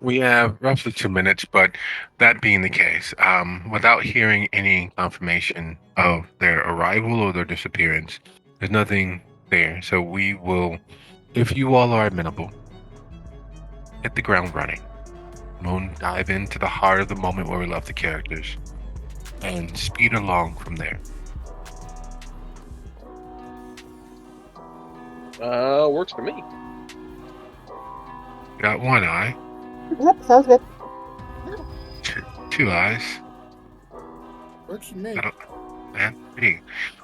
We have roughly 2 minutes, but that being the case, without hearing any confirmation of their arrival or their disappearance, there's nothing there. So we will, if you all are amenable, hit the ground running. We'll dive into the heart of the moment where we left the characters and speed along from there. Works for me. Got one eye, Yep, sounds good. two eyes, Works for me. and three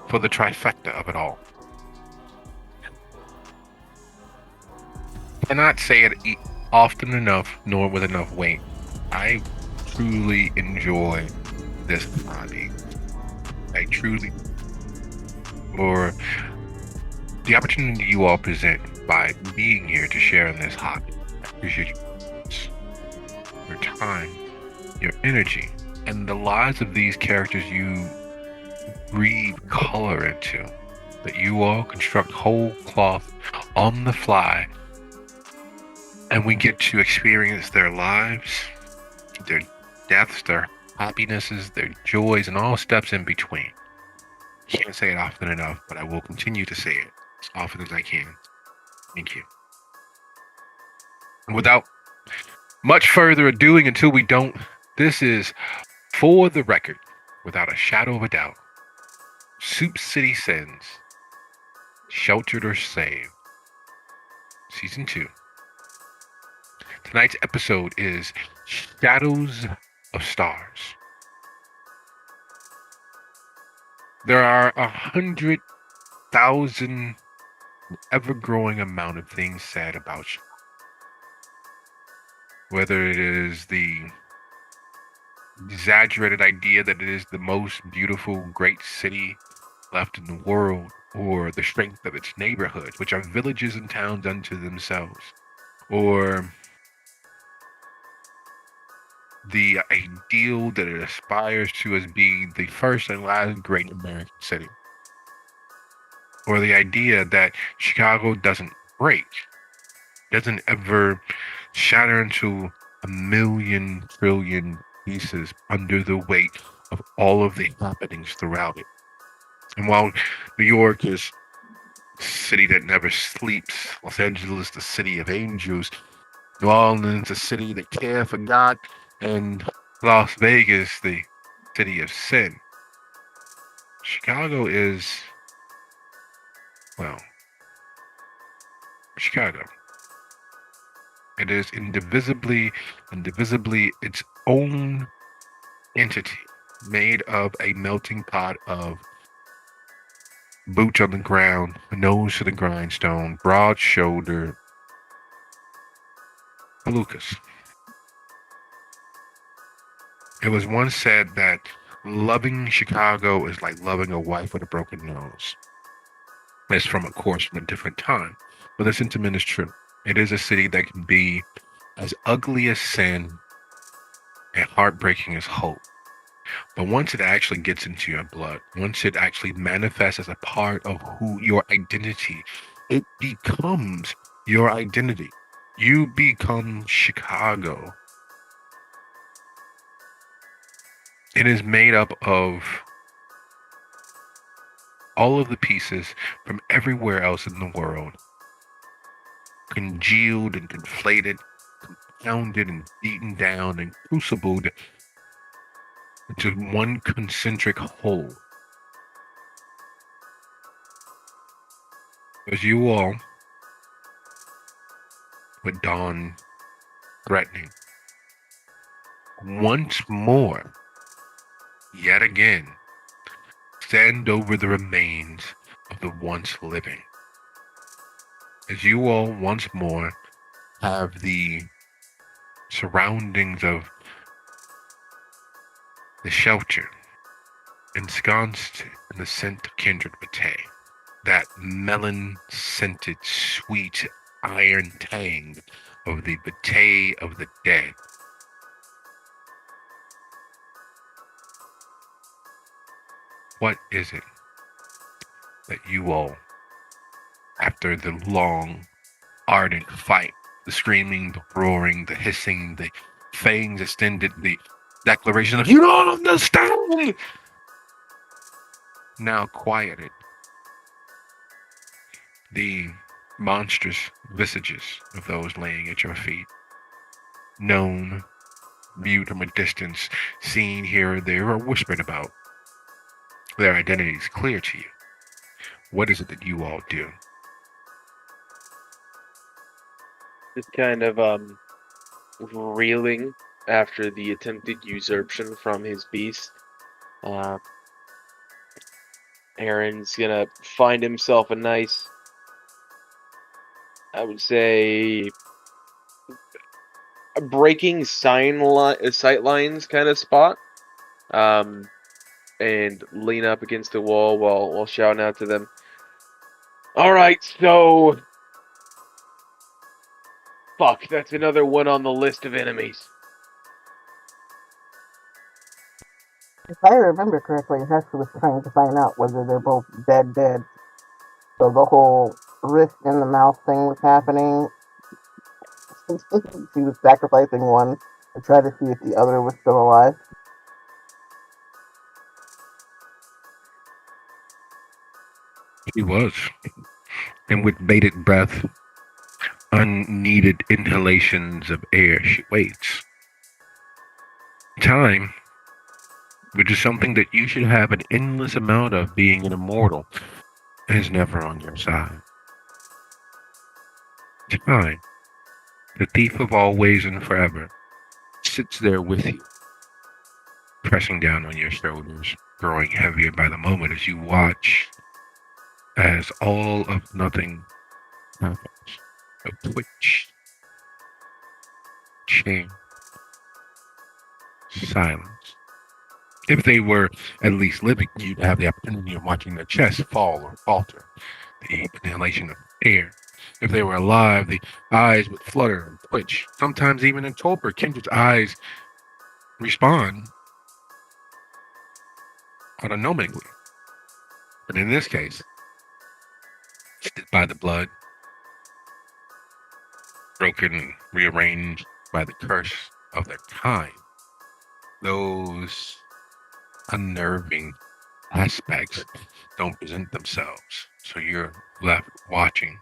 for the trifecta of it all. Cannot say it often enough, nor with enough weight. I truly enjoy this hobby. I truly, for the opportunity you all present by being here to share in this hobby. I appreciate your time, your energy, and the lives of these characters you breathe color into. That you all construct whole cloth on the fly, and we get to experience their lives, their deaths, their happinesses, their joys, and all steps in between. Can't say it often enough, but I will continue to say it as often as I can. Thank you. And without much further ado, until we don't, this is for the record, without a shadow of a doubt, Soup City Sins, Sheltered or Saved, Season 2. Tonight's episode is Shadows of Stars. There are 100,000 ever-growing amount of things said about you. Whether it is the exaggerated idea that it is the most beautiful, great city left in the world, or the strength of its neighborhoods, which are villages and towns unto themselves, or the ideal that it aspires to as being the first and last great American city, or the idea that Chicago doesn't break, doesn't ever shatter into a million trillion pieces under the weight of all of the happenings throughout it. And while New York is the city that never sleeps, Los Angeles, the city of angels, New Orleans, the city that care for God, and Las Vegas, the city of sin, Chicago is, well, Chicago. It is indivisibly its own entity, made of a melting pot of boots on the ground, nose to the grindstone, broad shoulder, Lucas. It was once said that loving Chicago is like loving a wife with a broken nose. It's from, of course, from a different time, but the sentiment is true. It is a city that can be as ugly as sin and heartbreaking as hope. But once it actually gets into your blood, once it actually manifests as a part of who your identity, it becomes your identity. You become Chicago. It is made up of all of the pieces from everywhere else in the world, congealed and conflated, compounded and beaten down and crucibled into one concentric whole. As you all, with dawn threatening, once more, yet again, stand over the remains of the once living. As you all once more have the surroundings of the shelter ensconced in the scent of kindred pate, that melon-scented, sweet iron tang of the vitae of the dead. What is it that you all, after the long, ardent fight The screaming, the roaring, the hissing, the fangs extended, the declaration of, "You don't understand!" Now quieted. The monstrous visages of those laying at your feet. Known, viewed from a distance, seen here or there, or whispered about. Their identities clear to you. What is it that you all do? Just kind of reeling after the attempted usurpation from his beast. Aaron's gonna find himself a nice, I would say, a breaking sight lines kind of spot, and lean up against the wall while shouting out to them. All right, so fuck, that's another one on the list of enemies. If I remember correctly, Hester was trying to find out whether they're both dead. So the whole wrist in the mouth thing was happening. She was sacrificing one to try to see if the other was still alive. She was. And with bated breath, unneeded inhalations of air, she waits. Time, which is something that you should have an endless amount of being an immortal, is never on your side. Time, the thief of all ways and forever, sits there with you, pressing down on your shoulders, growing heavier by the moment as you watch as all of nothing happens. A twitch, change, silence. If they were at least living, you'd have the opportunity of watching their chest fall or falter, the inhalation of air. If they were alive, the eyes would flutter and twitch. Sometimes even in torpor, Kindred's eyes respond autonomically. But in this case, by the blood, broken and rearranged by the curse of their kind, those unnerving aspects don't present themselves. So you're left watching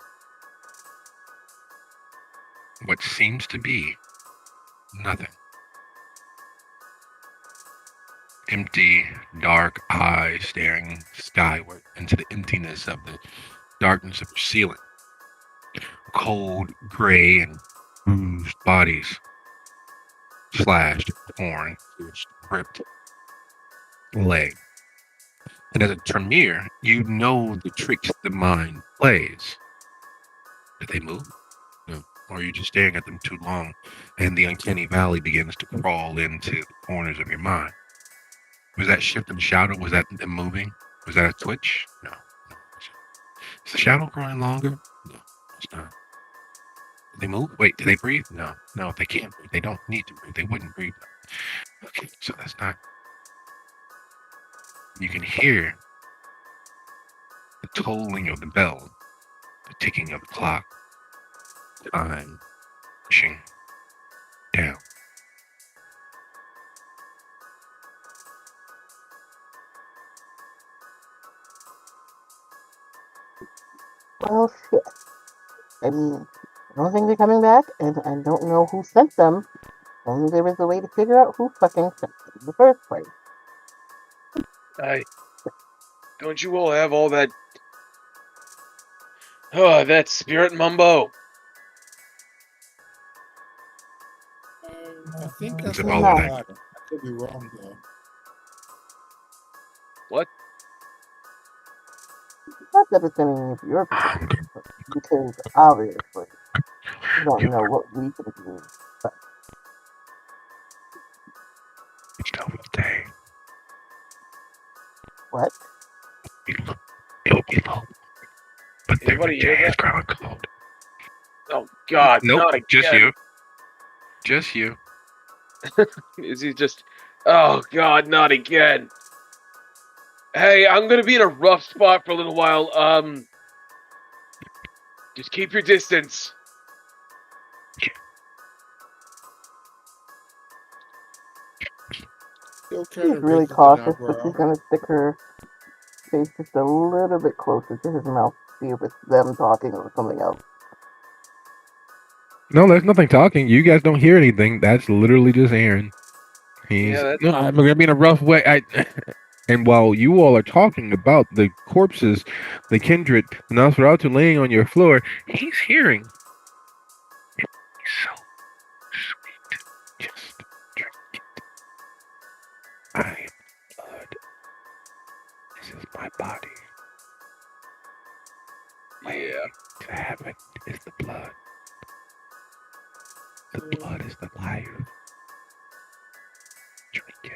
what seems to be nothing. Empty, dark eyes staring skyward into the emptiness of the darkness of your ceiling. Cold, gray, and bruised bodies. Slashed, torn, ripped leg. And as a Tremere, you know the tricks the mind plays. Did they move? No. Or are you just staring at them too long and the uncanny valley begins to crawl into the corners of your mind? Was that shift in shadow? Was that them moving? Was that a twitch? No. Is the shadow growing longer? No, it's not. Did they move? Wait, did they breathe? No. No, they can't breathe. They don't need to breathe. They wouldn't breathe. Okay, so that's not. You can hear the tolling of the bell, the ticking of the clock, time pushing down. Well, shit. I mean, I don't think they're coming back, and I don't know who sent them. Only there was a way to figure out who fucking sent them in the first place. Don't you all have all that? Oh, that spirit mumbo. I think I It's saw all that. that. I could be wrong though. What? Not that it's any of your business, because obviously you don't know what we can do. But It's no day. what? It'll be low. But their Anybody hear day is that? ground cold. Oh God! Nope, Not again. just you. Just you. Is he just? Oh God! Not again. Hey, I'm gonna be in a rough spot for a little while. Just keep your distance. Still kind She's of really raises an cautious, but eyebrow. she's gonna stick her face just a little bit closer to his mouth to see if it's them talking or something else. No, there's nothing talking. You guys don't hear anything. That's literally just Aaron. He's Yeah, no, I'm gonna be in a rough way. And while you all are talking about the corpses, the kindred, the Nosferatu laying on your floor, he's hearing. He's so sweet. Just drink it. I am blood. This is my body. Way to heaven is the blood. The blood is the life. Drink it.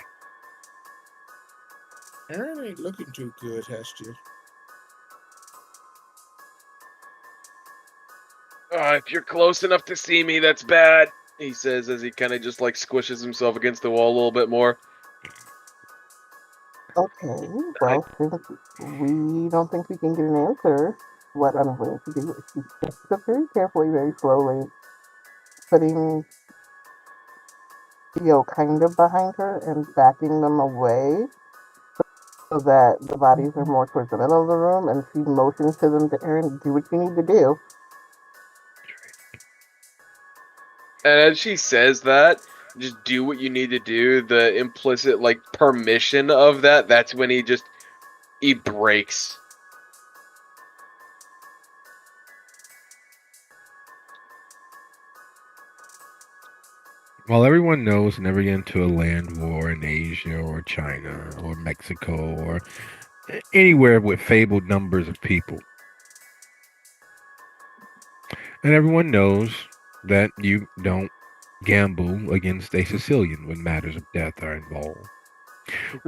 Aaron ain't looking too good, Hestia. If you're close enough to see me, that's bad, he says as he kind of just like squishes himself against the wall a little bit more. Okay, well, since we don't think we can get an answer, what I'm going to do is she steps up very carefully, very slowly, putting Theo kind of behind her and backing them away so that the bodies are more towards the middle of the room, and she motions to them to Aaron, do what you need to do. And as she says that, just do what you need to do, the implicit like permission of that's when he breaks. While everyone knows never get into a land war in Asia or China or Mexico or anywhere with fabled numbers of people. And everyone knows that you don't gamble against a Sicilian when matters of death are involved.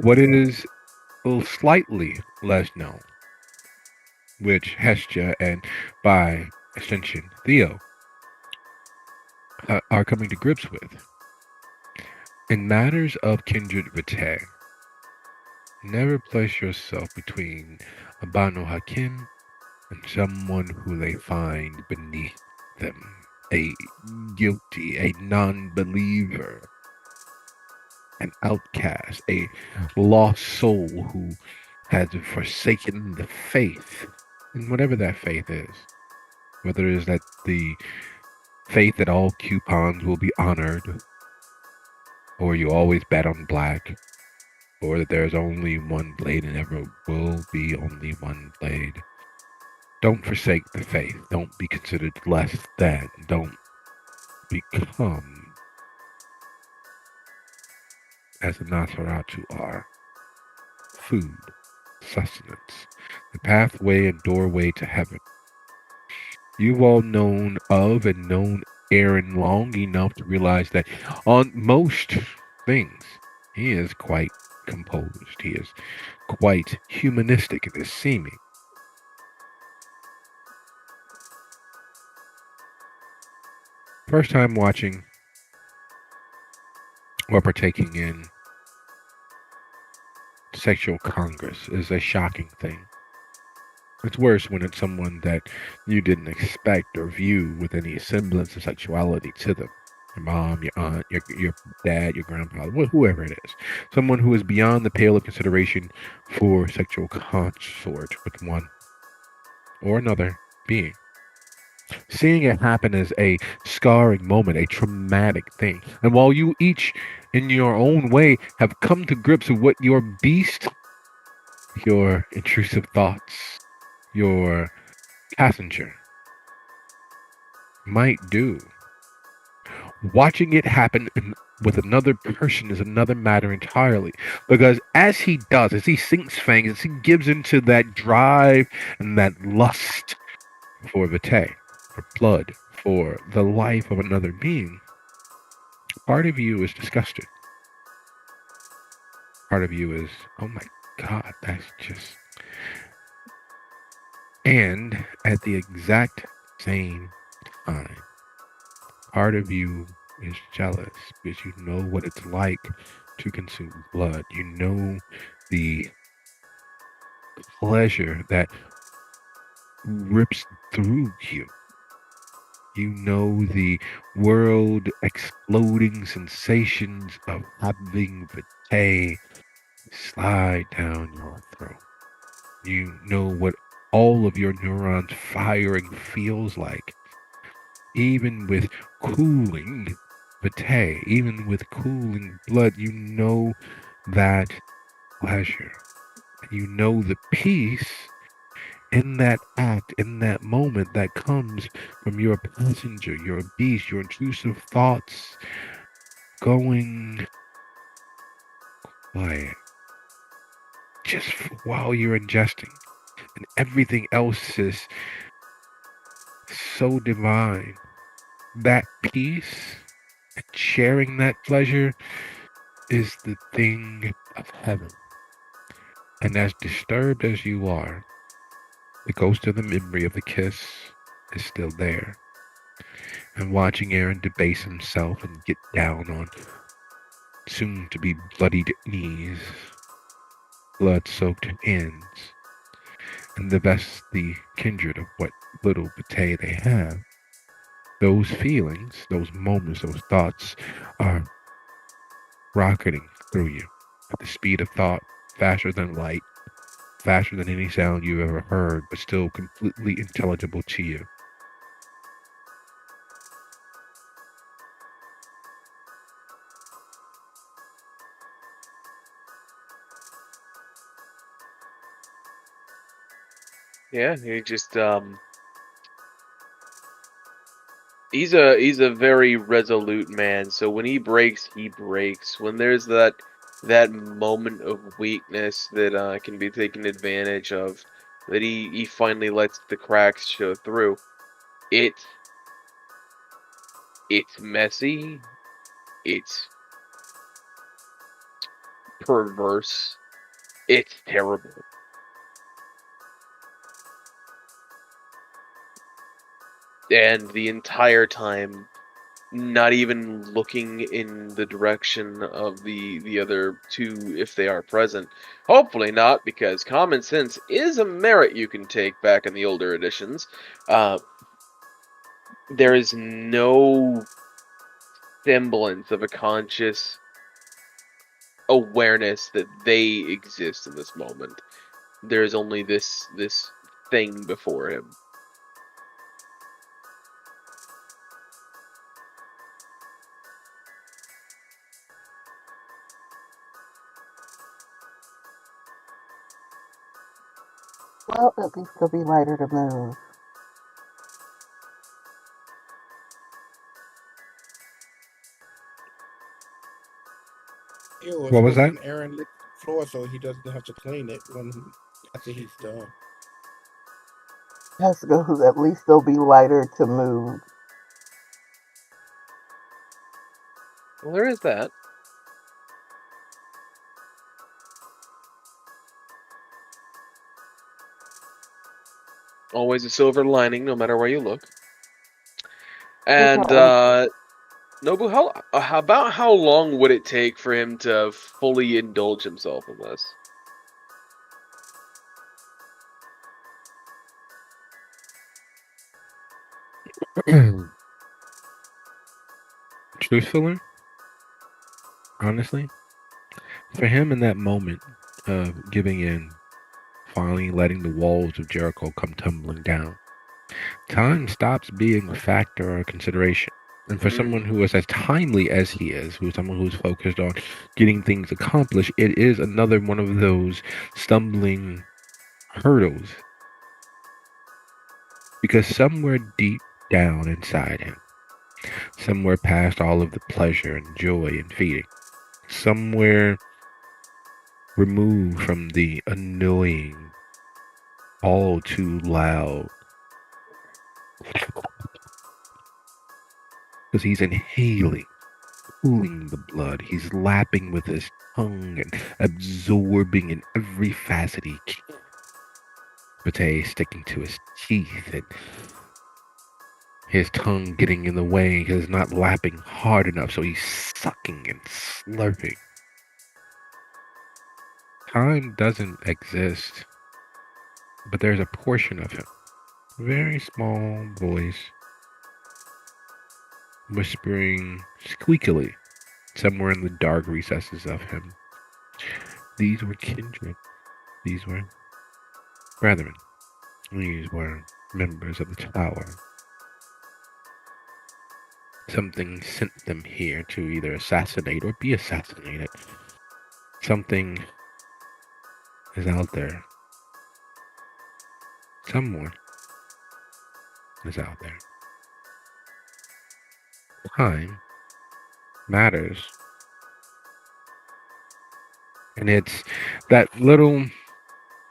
What is slightly less known, which Hestia and by extension Theo are coming to grips with. In matters of kindred vitae, never place yourself between a Banu Hakim and someone who they find beneath them, a guilty, a non-believer, an outcast, a lost soul who has forsaken the faith, and whatever that faith is, whether it is that the faith that all coupons will be honored, or you always bet on black, or that there's only one blade and ever will be only one blade. Don't forsake the faith. Don't be considered less than. Don't become as the Nosferatu are. Food, sustenance, the pathway and doorway to heaven. You've all known of and known Aaron long enough to realize that on most things, he is quite composed. He is quite humanistic in his seeming. First time watching or partaking in sexual congress is a shocking thing. It's worse when it's someone that you didn't expect or view with any semblance of sexuality to them. Your mom, your aunt, your dad, your grandpa, whoever it is. Someone who is beyond the pale of consideration for sexual consort with one or another being. Seeing it happen is a scarring moment, a traumatic thing. And while you each, in your own way, have come to grips with what your beast, your intrusive thoughts, your passenger might do, watching it happen with another person is another matter entirely. Because as he does, as he sinks fangs, as he gives into that drive and that lust for vitae, for blood, for the life of another being, part of you is disgusted. Part of you is, oh my God, that's just. And at the exact same time, part of you is jealous because you know what it's like to consume blood. You know the pleasure that rips through you. You know the world exploding sensations of having vitae slide down your throat. You know what all of your neurons firing feels like. Even with cooling vitae, even with cooling blood, you know that pleasure. You know the peace in that act, in that moment that comes from your passenger, your beast, your intrusive thoughts going quiet just while you're ingesting. And everything else is so divine. That peace, sharing that pleasure, is the thing of heaven. And as disturbed as you are, the ghost of the memory of the kiss is still there. And watching Aaron debase himself and get down on soon to be bloodied knees, blood soaked ends, and the best the kindred of what little vitae they have, those feelings, those moments, those thoughts are rocketing through you at the speed of thought, faster than light, faster than any sound you've ever heard, but still completely intelligible to you. Yeah, he just he's a very resolute man. So when he breaks, he breaks. When there's that moment of weakness that can be taken advantage of, that he finally lets the cracks show through. It's messy. It's perverse. It's terrible. And the entire time, not even looking in the direction of the other two if they are present. Hopefully not, because common sense is a merit you can take back in the older editions. There is no semblance of a conscious awareness that they exist in this moment. There's only this thing before him. Well, at least they'll be lighter to move. Ew, it's What was that? hoping Aaron licks the floor so he doesn't have to clean it when after he's done. Yes, goes, at least they'll be lighter to move. Well, there is that. Always a silver lining, no matter where you look. And Nobu, how about how long would it take for him to fully indulge himself in this? Truthfully, honestly, for him in that moment of giving in, finally letting the walls of Jericho come tumbling down, time stops being a factor or a consideration. And for someone who is as timely as he is, who's someone who's focused on getting things accomplished, it is another one of those stumbling hurdles. Because somewhere deep down inside him, somewhere past all of the pleasure and joy and feeding, somewhere removed from the annoying, all too loud, because he's inhaling, cooling the blood. He's lapping with his tongue and absorbing in every facet he can. Pate sticking to his teeth and his tongue getting in the way because it's not lapping hard enough, so he's sucking and slurping. Time doesn't exist, but there's a portion of him, very small voice, whispering squeakily somewhere in the dark recesses of him. These were kindred. These were brethren. These were members of the tower. Something sent them here to either assassinate or be assassinated. Something is out there. Someone is out there. Time matters. And it's that little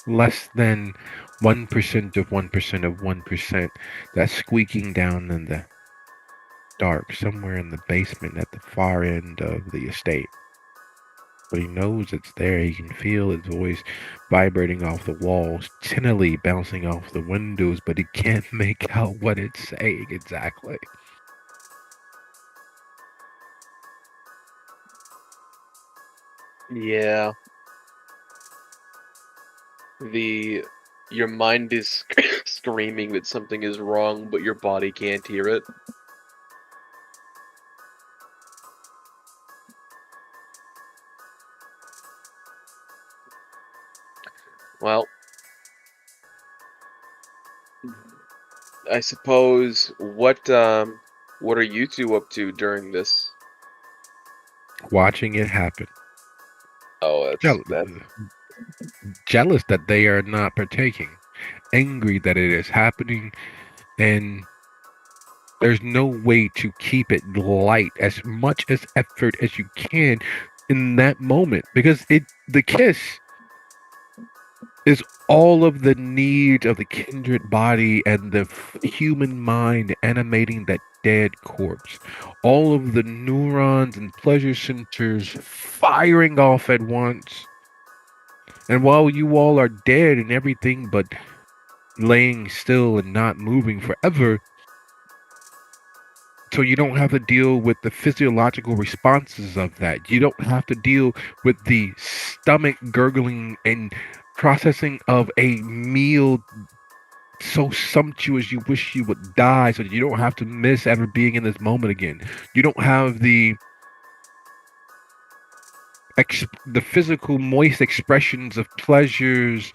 less than 1% of 1% of 1% that's squeaking down in the dark somewhere in the basement at the far end of the estate. But he knows it's there. He can feel his voice vibrating off the walls, tinnily bouncing off the windows, but he can't make out what it's saying exactly. Yeah. Your mind is screaming that something is wrong, but your body can't hear it. Well, I suppose what are you two up to during this? Watching it happen. Oh, that's Jealous that they are not partaking. Angry that it is happening, and there's no way to keep it light as much as effort as you can in that moment, because the kiss is all of the needs of the kindred body and the human mind animating that dead corpse. All of the neurons and pleasure centers firing off at once. And while you all are dead and everything but laying still and not moving forever, so you don't have to deal with the physiological responses of that. You don't have to deal with the stomach gurgling and processing of a meal so sumptuous you wish you would die so that you don't have to miss ever being in this moment again. You don't have the physical moist expressions of pleasure's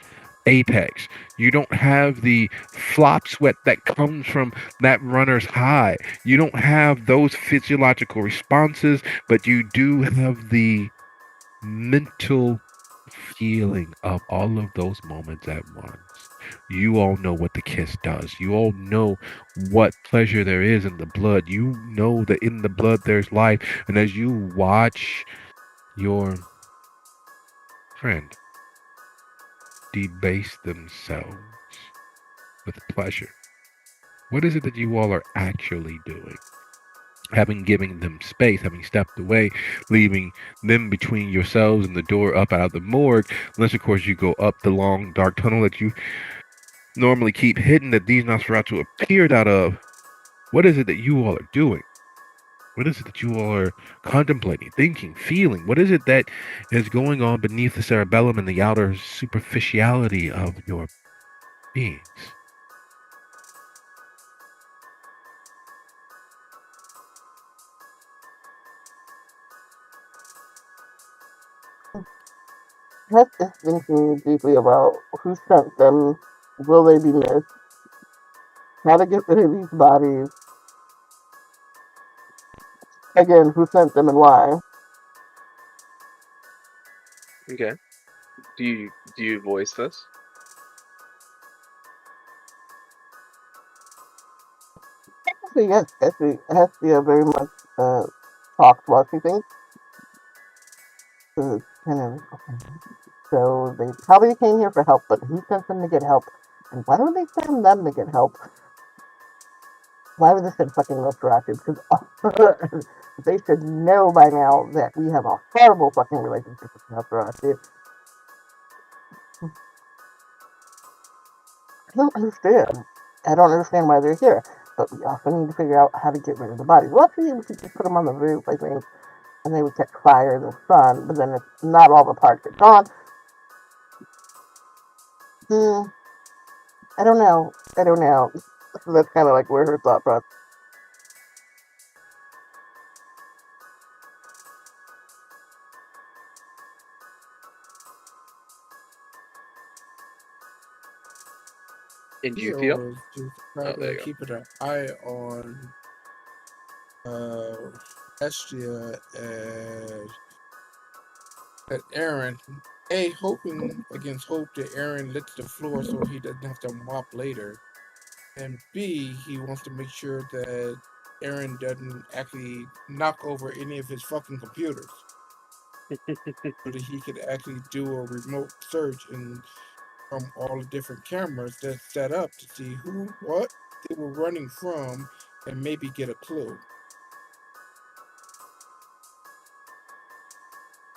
apex. You don't have the flop sweat that comes from that runner's high. You don't have those physiological responses, but you do have the mental feeling of all of those moments at once. You all know what the kiss does. You all know what pleasure there is in the blood. You know that in the blood there's life. And as you watch your friend debase themselves with pleasure, what is it that you all are actually doing? Having given them space, having stepped away, leaving them between yourselves and the door up out of the morgue, unless of course you go up the long dark tunnel that you normally keep hidden that these Nosferatu appeared out of. What is it that you all are doing? What is it that you all are contemplating, thinking, feeling? What is it that is going on beneath the cerebellum and the outer superficiality of your beings? Hess is thinking deeply about who sent them, will they be missed, how to get rid of these bodies, again, who sent them and why. okay. Do you voice this? So yes, Hestia very much talks while she thinks. So it's kind of okay. So they probably came here for help, but who sent them to get help? And why don't they send them to get help? Why would they send fucking Nosferatu? Because they should know by now that we have a horrible fucking relationship with Nosferatu. I don't understand. I don't understand why they're here. But we also need to figure out how to get rid of the bodies. Well, actually, we should just put them on the roof, I think, and they would catch fire in the sun, but then it's not all the parts are gone. I don't know. So that's kind of like where her thought process. In He GPO? always just try Oh, there to you go. keep an eye on Estia and Aaron. A, hoping against hope that Aaron licks the floor so he doesn't have to mop later. And B, he wants to make sure that Aaron doesn't actually knock over any of his fucking computers. So that he could actually do a remote search and from all the different cameras that's set up to see who, what they were running from, and maybe get a clue.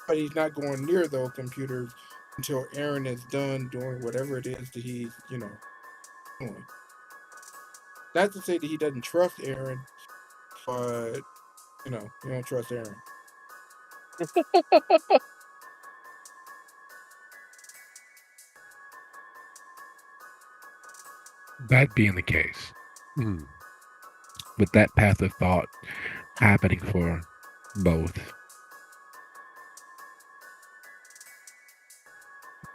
But he's not going near those computers until Aaron is done doing whatever it is that he's, doing. Not to say that he doesn't trust Aaron, but he don't trust Aaron. That being the case, with that path of thought happening for both,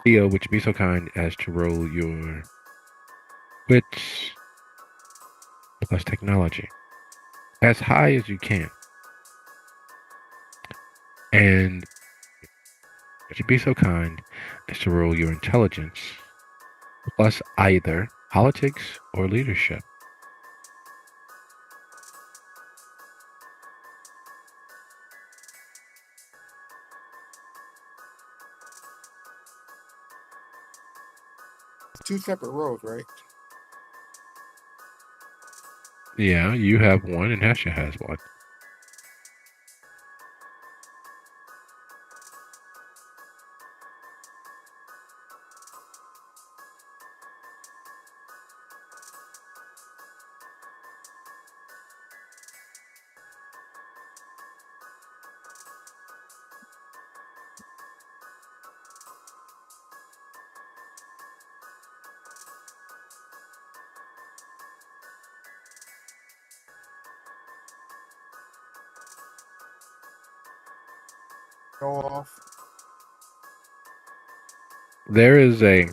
Theo, would you be so kind as to roll your wits plus technology as high as you can? And would you be so kind as to roll your intelligence plus either politics or leadership? It's two separate roles, right? Yeah, you have one and Hesha has one. Go off. There is a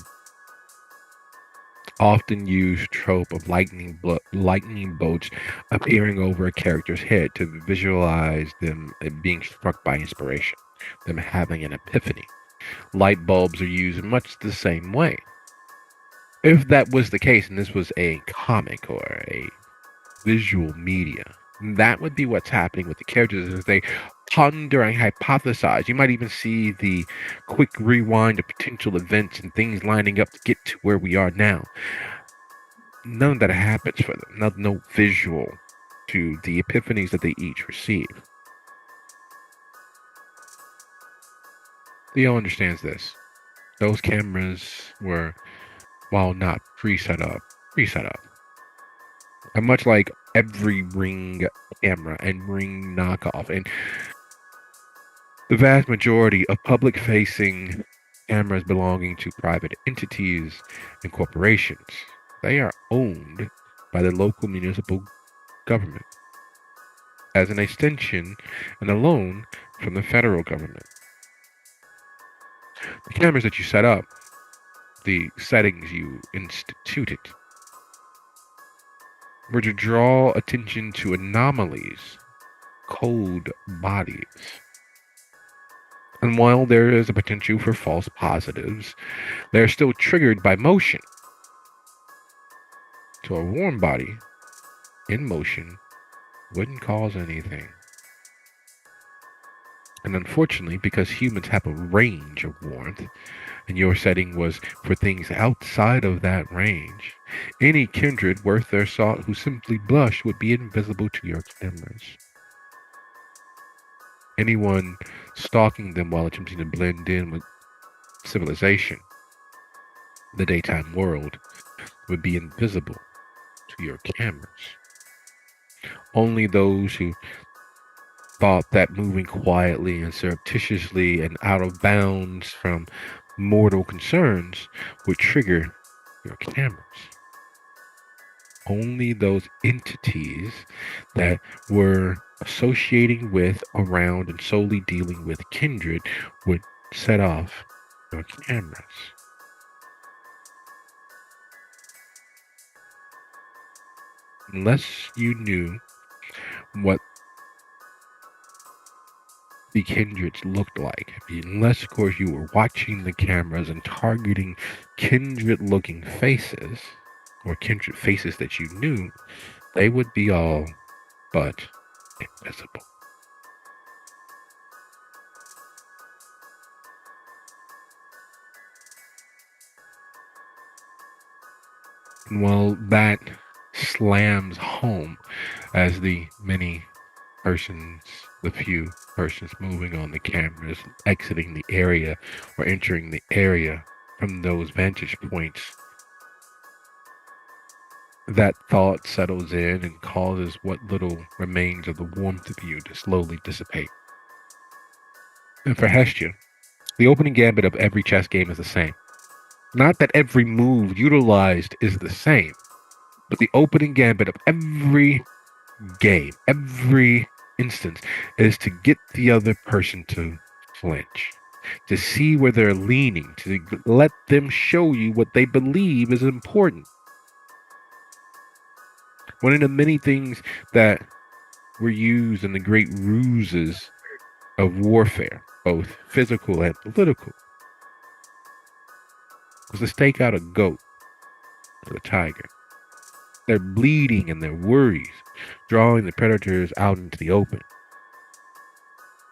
often used trope of lightning bolts appearing over a character's head to visualize them being struck by inspiration, them having an epiphany. Light bulbs are used much the same way. If that was the case and this was a comic or a visual media, that would be what's happening with the characters as they ponder and hypothesize. You might even see the quick rewind of potential events and things lining up to get to where we are now. None of that happens for them. No visual to the epiphanies that they each receive. Theo understands this. Those cameras were, while not pre-set up. And much like every Ring camera and Ring knockoff, and the vast majority of public-facing cameras belonging to private entities and corporations, they are owned by the local municipal government as an extension and a loan from the federal government. The cameras that you set up, the settings you instituted, were to draw attention to anomalies, cold bodies. And while there is a potential for false positives, they are still triggered by motion. So a warm body in motion wouldn't cause anything. And unfortunately, because humans have a range of warmth, and your setting was for things outside of that range, any kindred worth their salt who simply blushed would be invisible to your cameras. Anyone stalking them while attempting to blend in with civilization, the daytime world, would be invisible to your cameras. Only those who thought that moving quietly and surreptitiously and out of bounds from mortal concerns would trigger your cameras. Only those entities that were associating with, around, and solely dealing with kindred would set off your cameras. unless you knew what the kindreds looked like, unless, of course, you were watching the cameras and targeting kindred-looking faces, or kindred faces that you knew, they would be all but invisible. And while that slams home as the few persons moving on the cameras, exiting the area or entering the area from those vantage points, that thought settles in and causes what little remains of the warmth of you to slowly dissipate. And for Hestia, the opening gambit of every chess game is the same. Not that every move utilized is the same, but the opening gambit of every game, every instance, is to get the other person to flinch, to see where they're leaning, to let them show you what they believe is important. One of the many things that were used in the great ruses of warfare, both physical and political, was to stake out a goat or a tiger. They're bleeding and their worries, drawing the predators out into the open.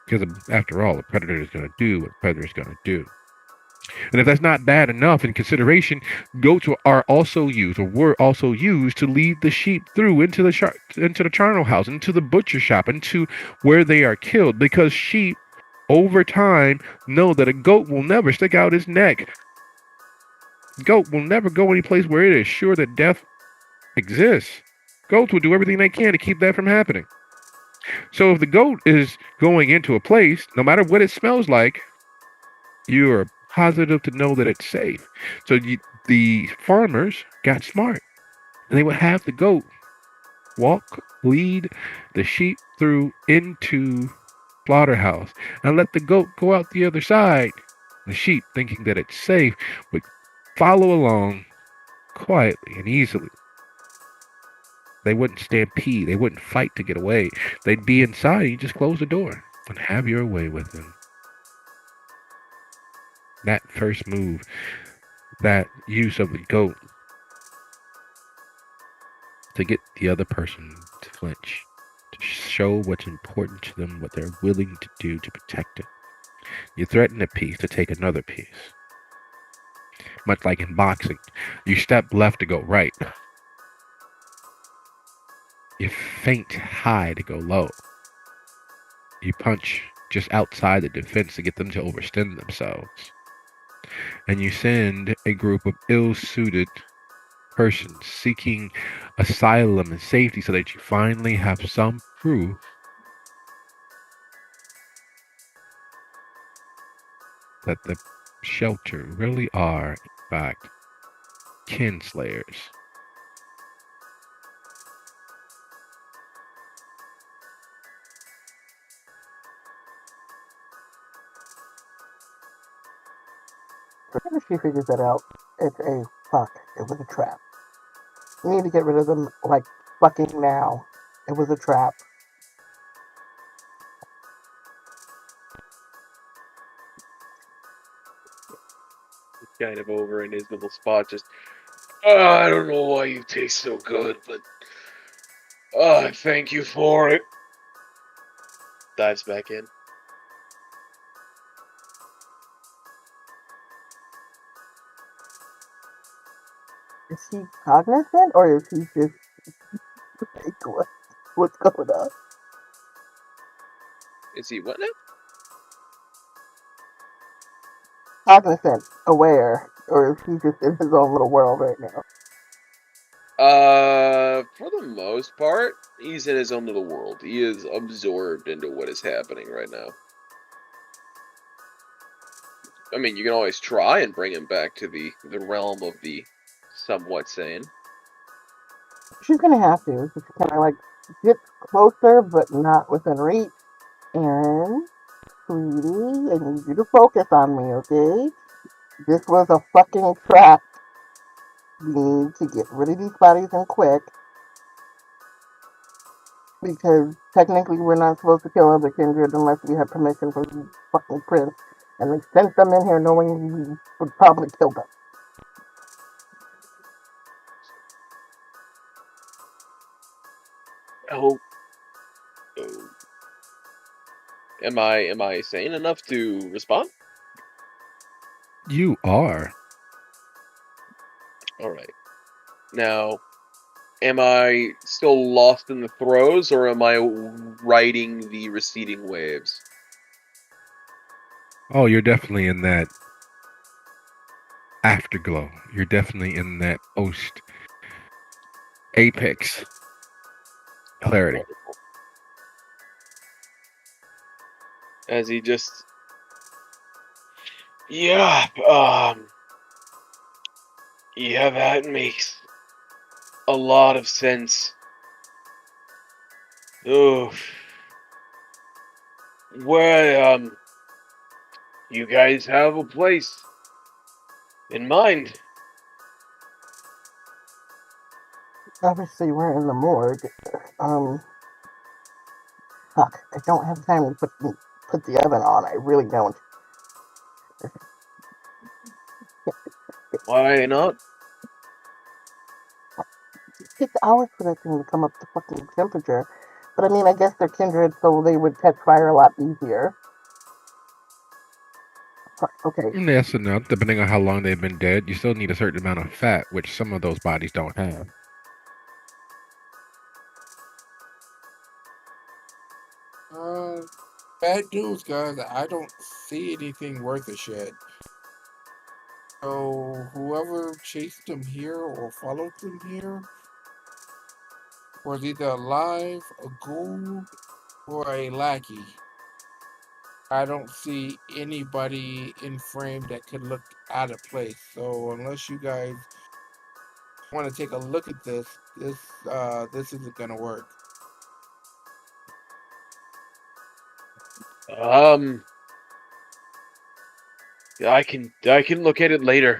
Because after all, the predator is going to do what the predator is going to do. And if that's not bad enough in consideration, goats are also used, or were also used, to lead the sheep through into the charnel house, into the butcher shop, into where they are killed. Because sheep, over time, know that a goat will never stick out its neck. Goat will never go any place where it is sure that death exists. Goats will do everything they can to keep that from happening. So if the goat is going into a place, no matter what it smells like, you are positive to know that it's safe. So the farmers got smart, and they would have the goat lead the sheep through into slaughterhouse, and let the goat go out the other side. The sheep, thinking that it's safe, would follow along quietly and easily. They wouldn't stampede. They wouldn't fight to get away. They'd be inside. You just close the door and have your way with them. That first move, that use of the goat to get the other person to flinch, to show what's important to them, what they're willing to do to protect it. You threaten a piece to take another piece. Much like in boxing, you step left to go right. You feint high to go low. You punch just outside the defense to get them to overextend themselves. And you send a group of ill-suited persons seeking asylum and safety so that you finally have some proof that the shelter really are, in fact, kinslayers. Whenever she figures that out, it's a fuck. It was a trap. We need to get rid of them, like, fucking now. It was a trap. Kind of over in his little spot, just, I don't know why you taste so good, but thank you for it. Dives back in. Is he cognizant, or is he just like, what's going on? Is he what now? Cognizant, aware, or is he just in his own little world right now? For the most part, he's in his own little world. He is absorbed into what is happening right now. I mean, you can always try and bring him back to the realm of the somewhat sane. She's gonna have to. Just kind of like get closer, but not within reach. Aaron, sweetie, I need you to focus on me, okay? This was a fucking trap. We need to get rid of these bodies and quick. Because technically we're not supposed to kill other kindred unless we have permission from the fucking prince. And they sent them in here knowing we would probably kill them. Oh, oh. Am I sane enough to respond? You are. All right. Now, am I still lost in the throes, or am I riding the receding waves? Oh, you're definitely in that afterglow. You're definitely in that post apex clarity. Wonderful. As he just, yeah, yeah, that makes a lot of sense. Oh, where, you guys have a place in mind? Obviously we're in the morgue. Fuck, I don't have time to put the oven on. I really don't. Why not? It takes hours for that thing to come up to fucking temperature. But I mean, I guess they're kindred, so they would catch fire a lot easier. Fuck, okay. Yes and no. Depending on how long they've been dead, you still need a certain amount of fat, which some of those bodies don't have. Bad news, guys. I don't see anything worth a shit. So whoever chased them here or followed them here was either alive, a ghoul, or a lackey. I don't see anybody in frame that could look out of place. So unless you guys want to take a look at this isn't gonna work. Um, I can look at it later.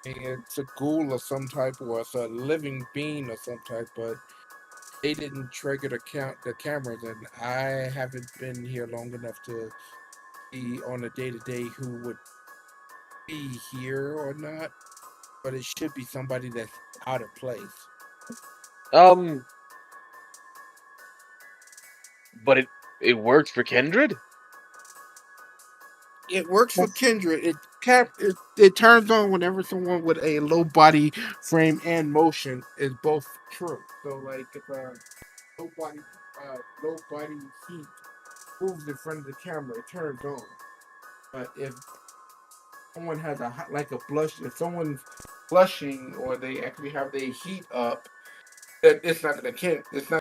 It's a ghoul of some type, or it's a living being of some type, but they didn't trigger the cameras, and I haven't been here long enough to be on a day-to-day who would be here or not. But it should be somebody that's out of place. Um, but it worked for Kindred? It works for Kindred. It turns on whenever someone with a low body frame and motion is both true. So like if low body low body heat moves in front of the camera, it turns on. But if someone has like a blush, if someone's blushing or they actually have their heat up, that it's not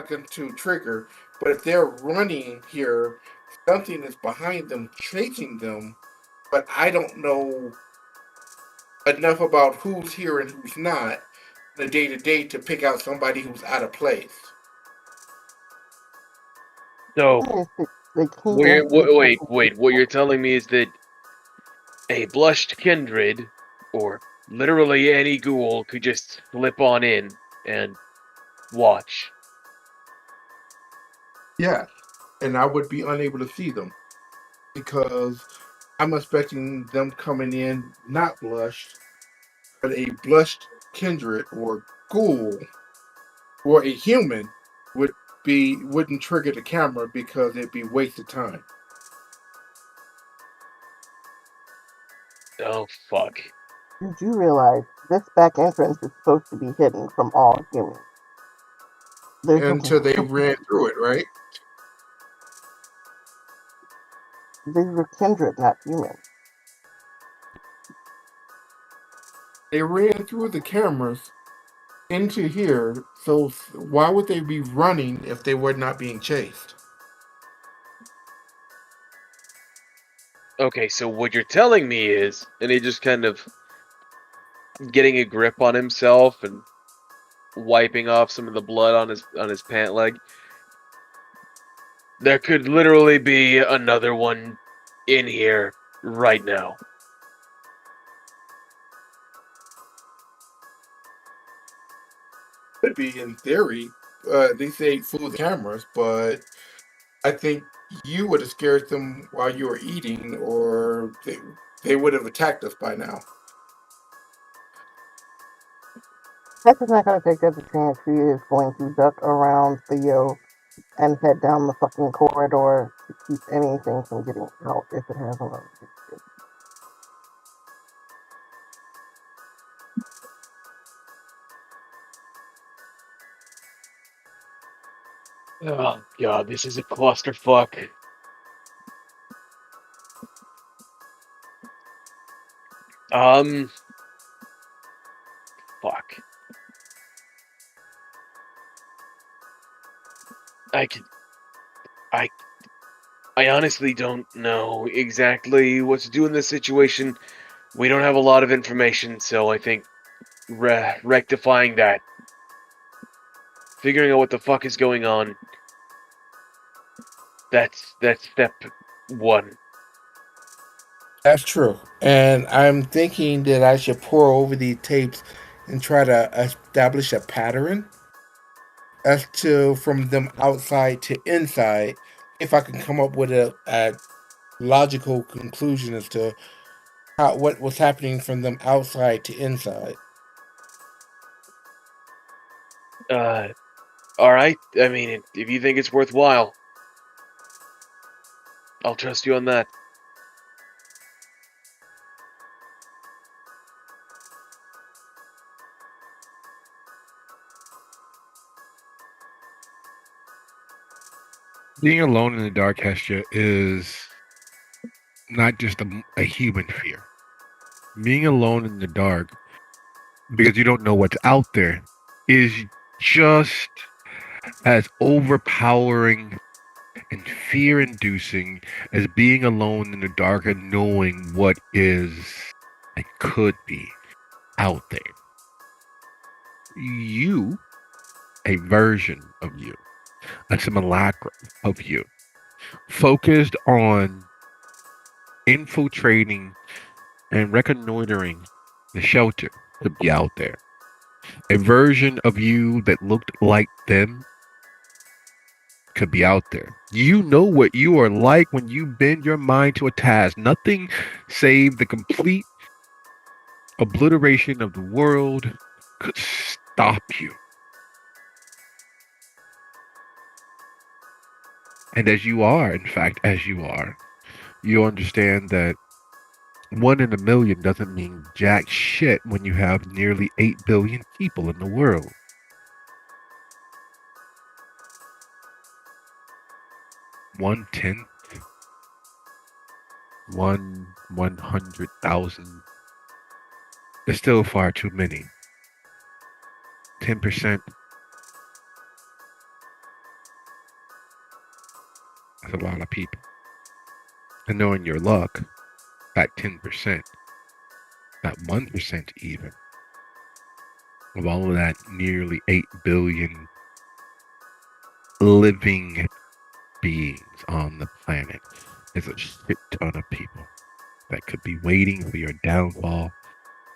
going to trigger. But if they're running here, something is behind them chasing them, but I don't know enough about who's here and who's not the day to day to pick out somebody who's out of place. So, They came in through the wait. What you're telling me is that a blushed Kindred, or literally any ghoul, could just slip on in and watch. Yeah, and I would be unable to see them because I'm expecting them coming in not blushed, but a blushed kindred or ghoul or a human wouldn't trigger the camera because it'd be wasted time. Oh, fuck. Did you realize this back entrance is supposed to be hidden from all humans? There's Until they ran through it, right? these were kindred, not humans. They ran through the cameras into here, so why would they be running if they were not being chased? Okay, so what you're telling me is, and he just kind of getting a grip on himself and wiping off some of the blood on his pant leg. There could literally be another one in here right now. could be in theory. They say fool the cameras, but I think you would have scared them while you were eating, or they would have attacked us by now. Hex is not gonna take that as a chance. She is going to duck around Theo and head down the fucking corridor to keep anything from getting out if it hasn't already. Oh god, this is a clusterfuck. Fuck. I can. I honestly don't know exactly what to do in this situation. We don't have a lot of information, so I think rectifying that, figuring out what the fuck is going on, that's step one. That's true. And I'm thinking that I should pour over the tapes and try to establish a pattern as to from them outside to inside. If I can come up with a logical conclusion as to what was happening from them outside to inside. All right. I mean, if you think it's worthwhile, I'll trust you on that. Being alone in the dark, Hestia, is not just a human fear. Being alone in the dark, because you don't know what's out there, is just as overpowering and fear inducing as being alone in the dark and knowing what is and could be out there. You, a version of you, a simulacrum of you, focused on infiltrating and reconnoitering the shelter to be out there. A version of you that looked like them could be out there. You know what you are like when you bend your mind to a task. Nothing save the complete obliteration of the world could stop you. And as you are, in fact, as you are, you understand that 1 in a million doesn't mean jack shit when you have nearly 8 billion people in the world. 1/10, 1/100,000 is still far too many. 10% is a lot of people. And knowing your luck, that 10%, that 1% even, of all of that nearly 8 billion living beings on the planet is a shit ton of people that could be waiting for your downfall.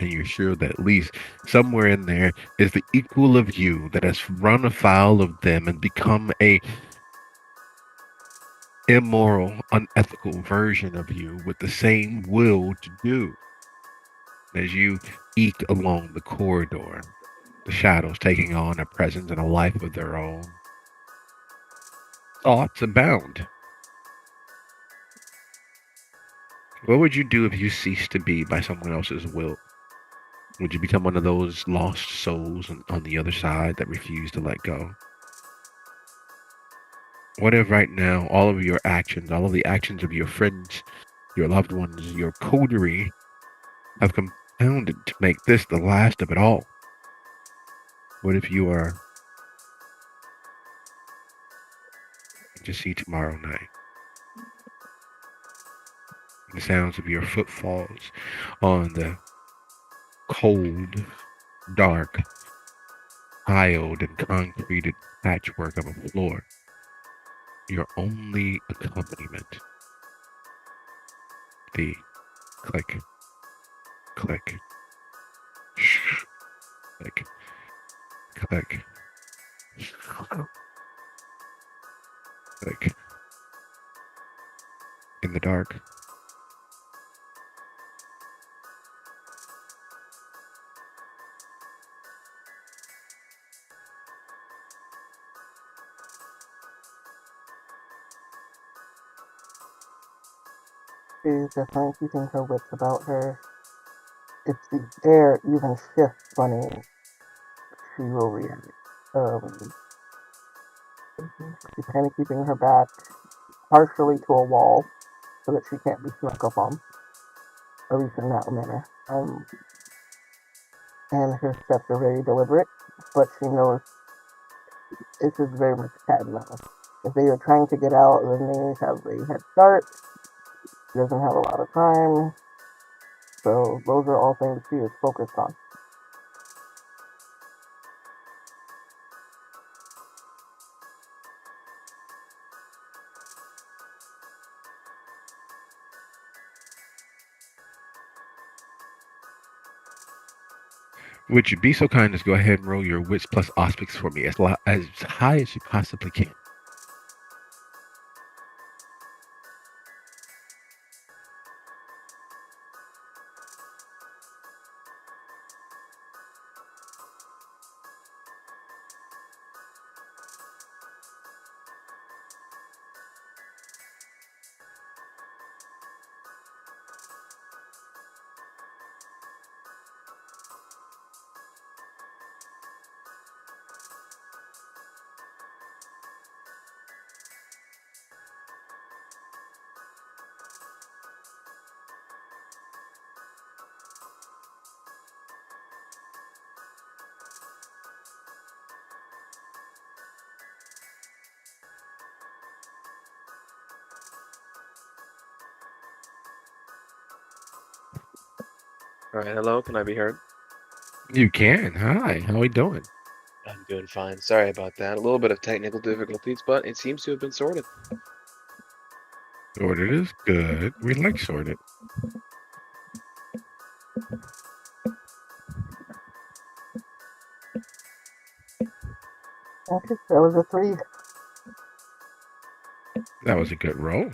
And you're sure that at least somewhere in there is the equal of you that has run afoul of them and become a immoral, unethical version of you with the same will to do as you eke along the corridor, the shadows taking on a presence and a life of their own. Thoughts abound. What would you do if you ceased to be by someone else's will? Would you become one of those lost souls on the other side that refuse to let go? What if right now all of your actions, all of the actions of your friends, your loved ones, your coterie have compounded to make this the last of it all? What if you are to see tomorrow night? The sounds of your footfalls on the cold, dark, tiled and concreted patchwork of a floor. Your only accompaniment. The click, click, shh, click, click, Like in the dark. She's definitely keeping her wits about her. If the air even shifts funny, she will react. She's kind of keeping her back partially to a wall so that she can't be snuck up on, at least in that manner. And her steps are very deliberate, but she knows this is very much cat and mouse. If they are trying to get out, then they have a head start. She doesn't have a lot of time, so those are all things she is focused on. Would you be so kind as go ahead and roll your wits plus auspics for me as high as you possibly can? All right, hello. Can I be heard? You can. Hi. How are we doing? I'm doing fine. Sorry about that. A little bit of technical difficulties, but it seems to have been sorted. Sorted is good. We like sorted. Okay, that was a 3. That was a good roll.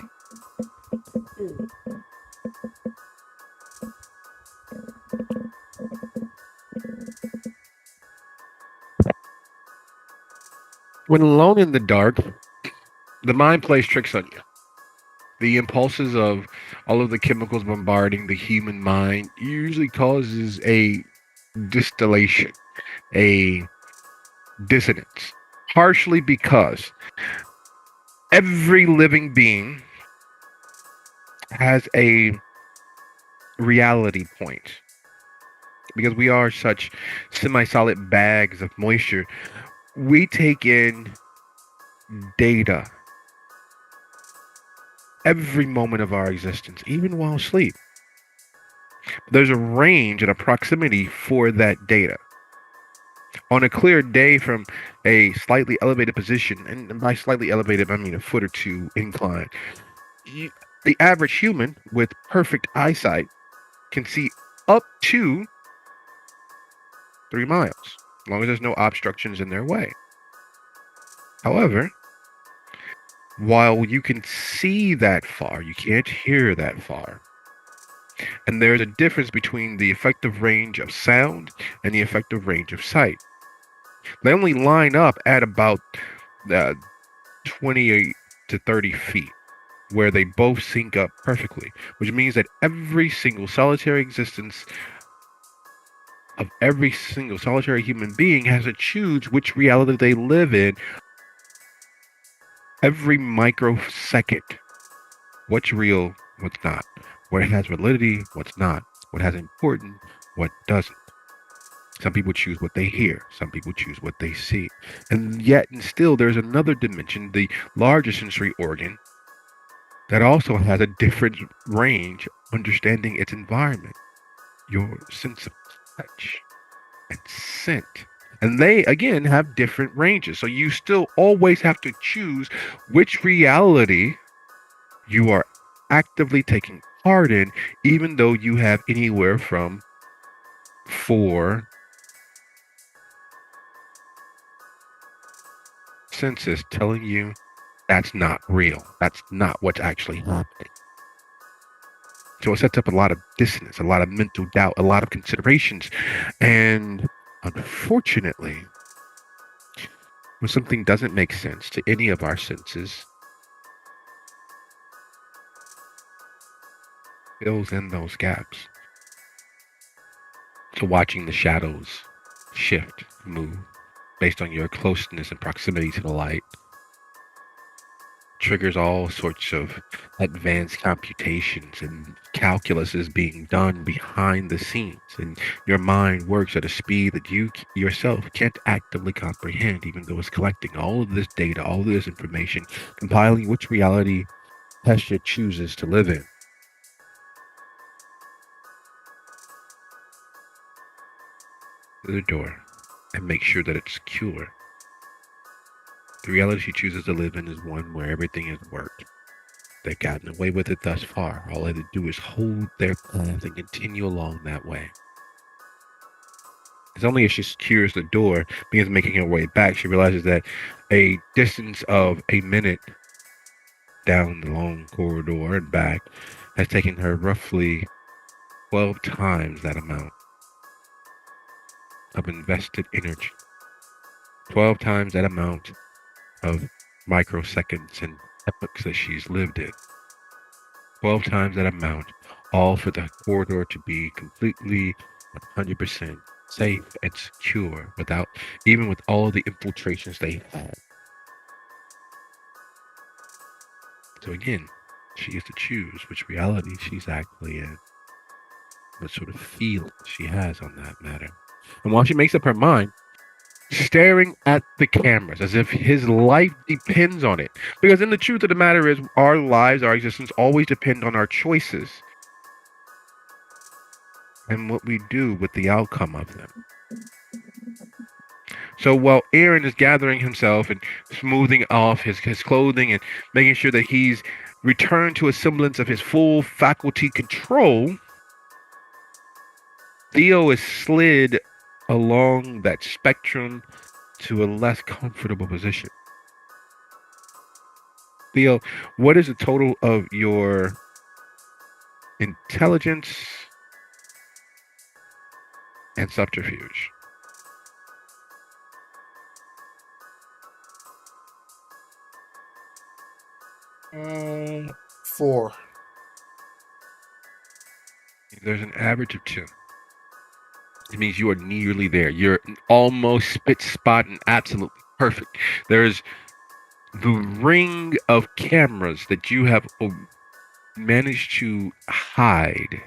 When alone in the dark, the mind plays tricks on you. The impulses of all of the chemicals bombarding the human mind usually causes a distillation, a dissonance, partially because every living being has a reality point. Because we are such semi solid bags of moisture, we take in data every moment of our existence, even while asleep. There's a range and a proximity for that data. On a clear day from a slightly elevated position, and by slightly elevated, I mean a foot or two incline, the average human with perfect eyesight can see up to 3 miles, as long as there's no obstructions in their way. However, while you can see that far, you can't hear that far. And there's a difference between the effective range of sound and the effective range of sight. They only line up at about 20 to 30 feet, where they both sync up perfectly, which means that every single solitary existence of every single solitary human being has to choose which reality they live in every microsecond. What's real, what's not, what has validity, what's not, what has importance, what doesn't. Some people choose what they hear, some people choose what they see. And yet, and still, there's another dimension, the larger sensory organ, that also has a different range, understanding its environment, your sense of touch and scent. And they, again, have different ranges. So you still always have to choose which reality you are actively taking part in, even though you have anywhere from 4 senses telling you that's not real. That's not what's actually happening. So it sets up a lot of dissonance, a lot of mental doubt, a lot of considerations. And unfortunately, when something doesn't make sense to any of our senses, fills in those gaps. So watching the shadows shift, move, based on your closeness and proximity to the light, triggers all sorts of advanced computations, and calculus is being done behind the scenes, and your mind works at a speed that you yourself can't actively comprehend, even though it's collecting all of this data, all of this information, compiling which reality Hestia chooses to live in. To the door and make sure that it's secure. The reality she chooses to live in is one where everything has worked. They've gotten away with it thus far. All they have to do is hold their path and continue along that way. It's only as she secures the door, begins making her way back, she realizes that a distance of a minute down the long corridor and back has taken her roughly 12 times that amount of invested energy. 12 times that amount of microseconds and epochs that she's lived in. 12 times that amount, all for the corridor to be completely 100% safe and secure, without, even with all of the infiltrations they had. So again, she gets to choose which reality she's actually in, what sort of feeling she has on that matter. And while she makes up her mind, staring at the cameras as if his life depends on it. Because then the truth of the matter is, our lives, our existence always depend on our choices and what we do with the outcome of them. So while Aaron is gathering himself and smoothing off his clothing and making sure that he's returned to a semblance of his full faculty control, Theo is slid along that spectrum to a less comfortable position. Theo, what is the total of your intelligence and subterfuge? Um, 4. There's an average of 2. It means you are nearly there. You're almost spit spot and absolutely perfect. There's the ring of cameras that you have managed to hide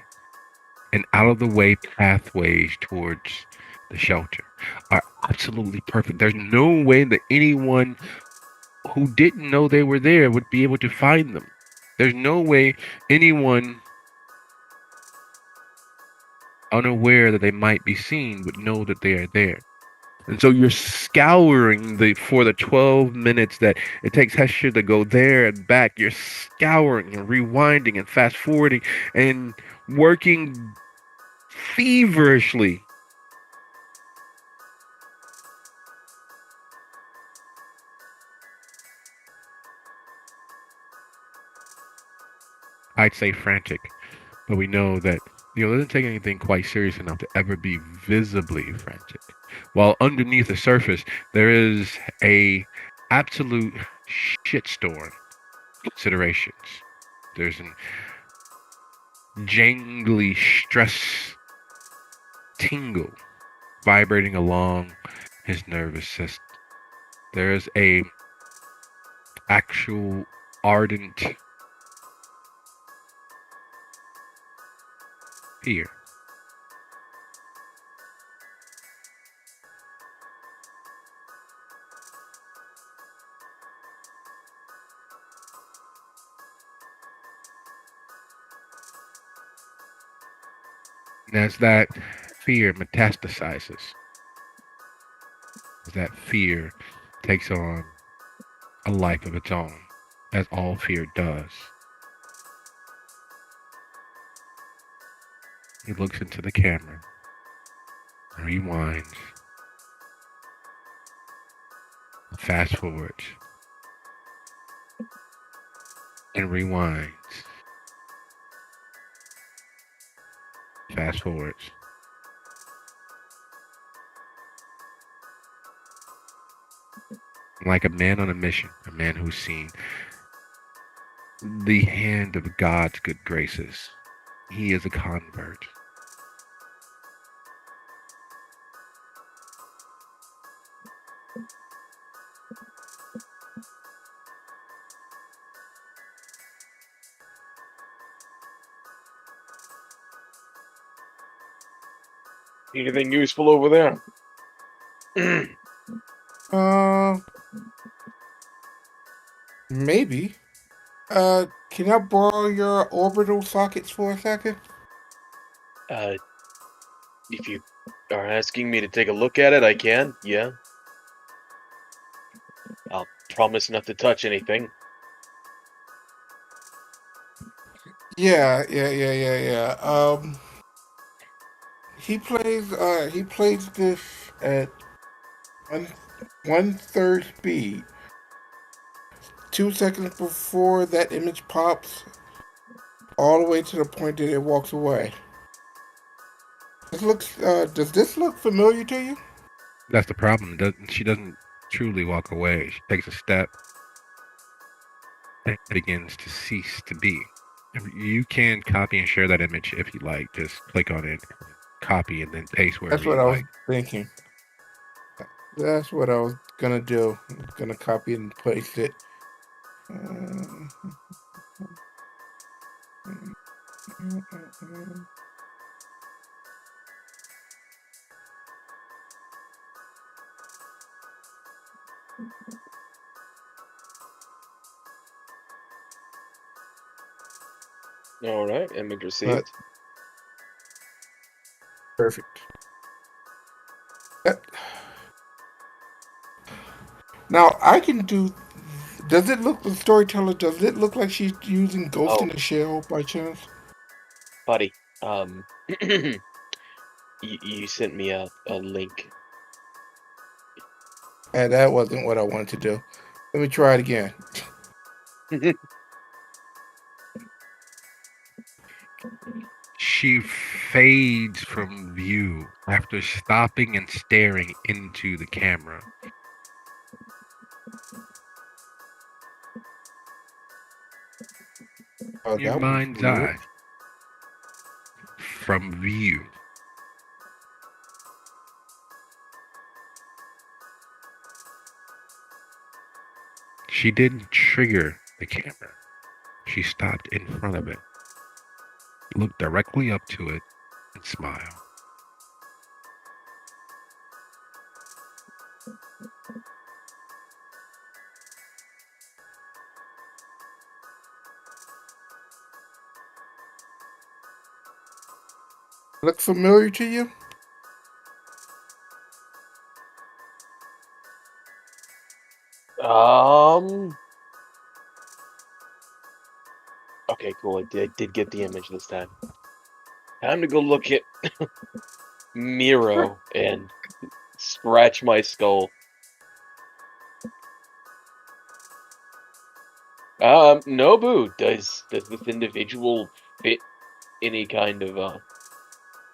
and out of the way pathways towards the shelter are absolutely perfect. There's no way that anyone who didn't know they were there would be able to find them. There's no way anyone unaware that they might be seen would know that they are there. And so you're scouring for the 12 minutes that it takes Hesher to go there and back. You're scouring and rewinding and fast forwarding and working feverishly. I'd say frantic, but we know that it doesn't take anything quite serious enough to ever be visibly frantic. While underneath the surface, there is a absolute shitstorm considerations. There's an jangly stress tingle vibrating along his nervous system. There is a actual ardent fear. And as that fear metastasizes, as that fear takes on a life of its own, as all fear does, he looks into the camera, rewinds, fast forwards, and rewinds. Fast forwards. Like a man on a mission, a man who's seen the hand of God's good graces. He is a convert. Anything useful over there? Maybe. Can I borrow your orbital sockets for a second? If you are asking me to take a look at it, I can. Yeah. I'll promise not to touch anything. Yeah. He plays this at one third speed. 2 seconds before that image pops, all the way to the point that it walks away. This looks. Does this look familiar to you? That's the problem. She doesn't truly walk away. She takes a step and it begins to cease to be. You can copy and share that image if you like. Just click on it, copy, and then paste wherever That's what you I was like. thinking. That's what I was gonna do. I'm gonna copy and paste it. All right, image received. Perfect. Now I can do. Does it look the storyteller? Does it look like she's using Ghost in Oh. the Shell by chance? Buddy, you sent me a link. And that wasn't what I wanted to do. Let me try it again. She fades from view after stopping and staring into the camera. Oh, Your that was mind's weird. eye. From view. She didn't trigger the camera. She stopped in front of it, looked directly up to it, and smiled. Look familiar to you? Okay, cool. I did get the image this time. Time to go look at Miro and scratch my skull. Nobu, does this individual fit any kind of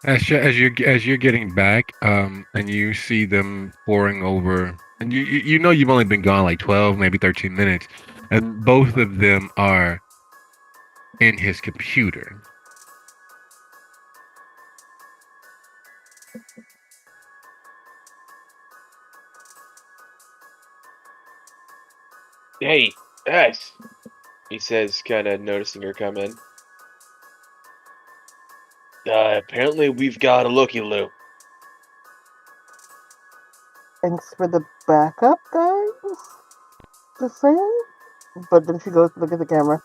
As you're getting back, and you see them pouring over, and you know you've only been gone like 12, maybe 13 minutes, and both of them are in his computer. Hey, X, he says, kind of noticing her come in. Apparently we've got a looky-loo. Thanks for the backup, guys. Just saying. But then she goes to look at the camera.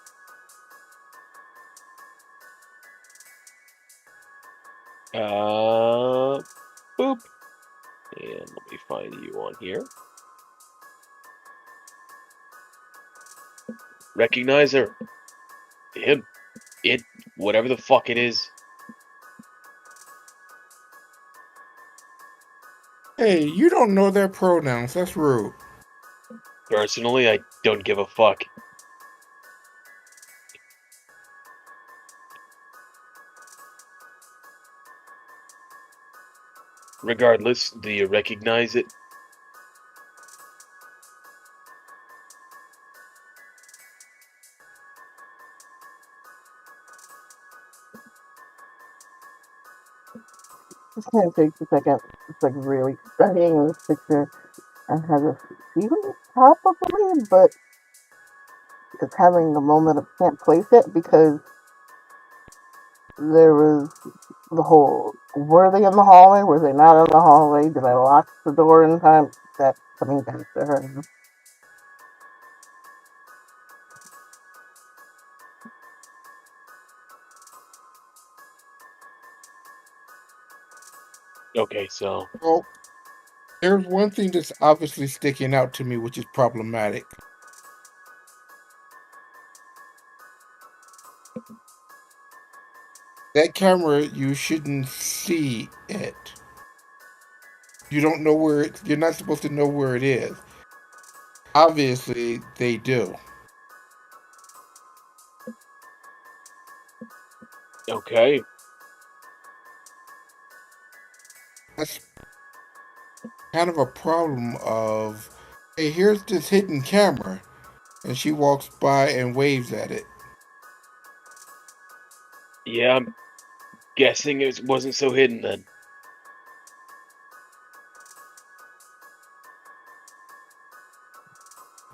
Boop. And let me find you on here. Recognize her. Him. It. Whatever the fuck it is. Hey, you don't know their pronouns. That's rude. Personally, I don't give a fuck. Regardless, do you recognize it? Just kind of takes a second. It's like really studying this picture and has a feeling probably, but just having a moment of can't place it because there was the whole, were they in the hallway? Were they not in the hallway? Did I lock the door in time? That's coming back to her now. Okay, so Well, there's one thing that's obviously sticking out to me, which is problematic. That camera, you shouldn't see it. You don't know where it. You're not supposed to know where it is. Obviously, they do. okay. That's kind of a problem. Of hey, here's this hidden camera, and she walks by and waves at it. Yeah, I'm guessing it wasn't so hidden then.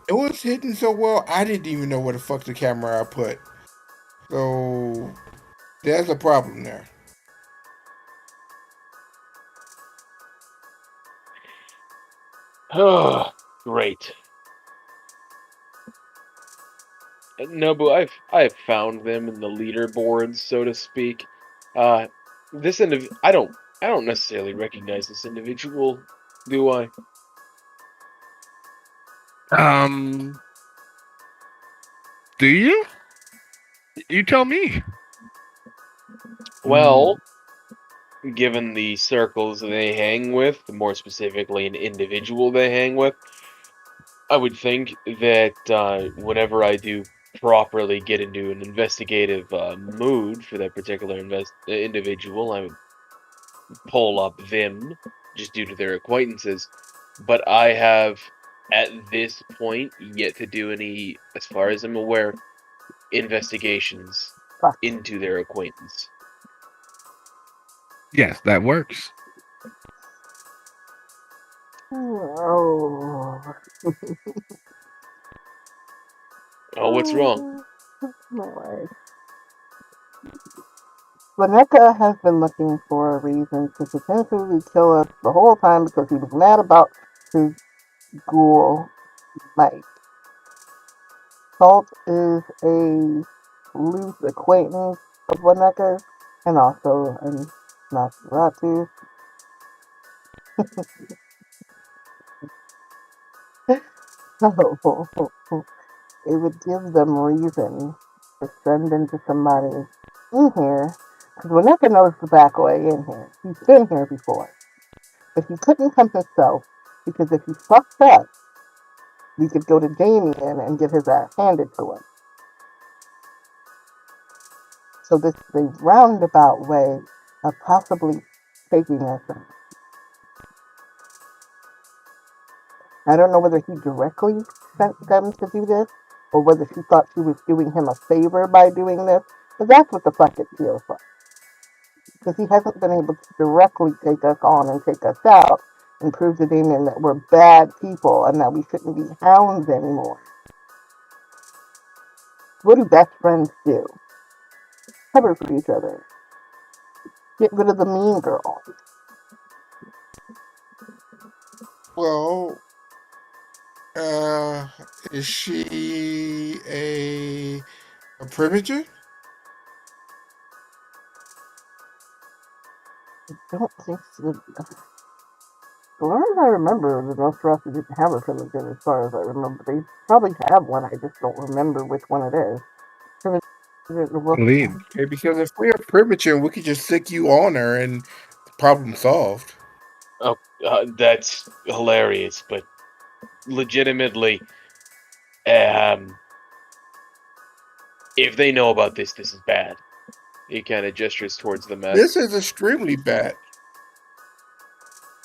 It was hidden so well, I didn't even know where the fuck the camera I put. So there's a problem there. Oh, great. Nobu, I've found them in the leaderboards, so to speak. This I don't necessarily recognize this individual, do I? Do you? You tell me. Well, given the circles they hang with, more specifically an individual they hang with, I would think that whenever I do properly get into an investigative mood for that particular individual, I would pull up them just due to their acquaintances. But I have, at this point, yet to do any, as far as I'm aware, investigations Fuck. into their acquaintance. Yes, that works. Oh. Oh, what's wrong? My life. Vaneka has been looking for a reason to potentially kill us the whole time because he was mad about his ghoul mate. Salt is a loose acquaintance of Vaneka and also a Nosferatu. So it would give them reason to send into somebody in here. Because Vaneka knows the back way in here. He's been here before. But he couldn't come himself because if he fucked up, we could go to Damien and get his ass handed to him. So this is a roundabout way of possibly taking us out. I don't know whether he directly sent them to do this or whether she thought she was doing him a favor by doing this. But that's what the fuck it feels like. Because he hasn't been able to directly take us on and take us out and prove to Damien that we're bad people and that we shouldn't be hounds anymore. What do best friends do? Cover for each other. Get rid of the mean girl. Well, uh, is she a primitive? I don't think so. As far as I remember, the Nosferatu didn't have a primitive as far as I remember. They probably have one, I just don't remember which one it is. Lead. Okay, because if we are primitive, we could just stick you on her and problem solved. Oh, that's hilarious, but legitimately, If they know about this, this is bad. He kind of gestures towards the mess. This is extremely bad.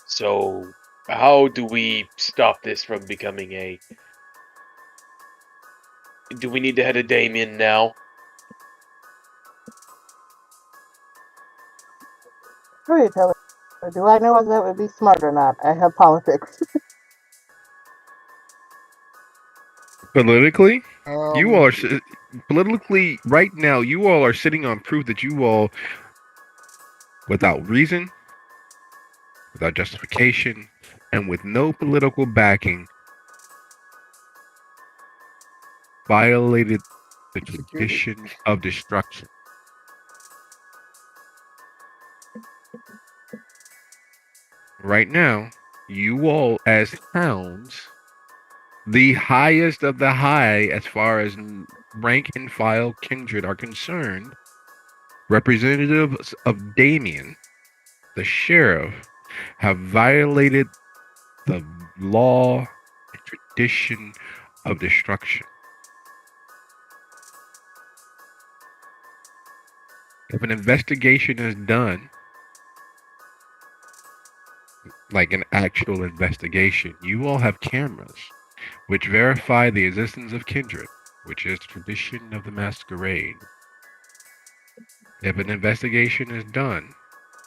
So, how do we stop this from becoming a... Do we need to head to Damien now? Storyteller. Do I know whether that would be smart or not? I have politics. Politically, you all Um, are politically right now. You all are sitting on proof that you all, without reason, without justification, and with no political backing, violated the tradition of destruction. Right now, you all, as hounds, the highest of the high as far as rank and file kindred are concerned, representatives of Damien, the sheriff, have violated the law and tradition of destruction. If an investigation is done, like an actual investigation, you all have cameras which verify the existence of kindred, which is the tradition of the masquerade. If an investigation is done,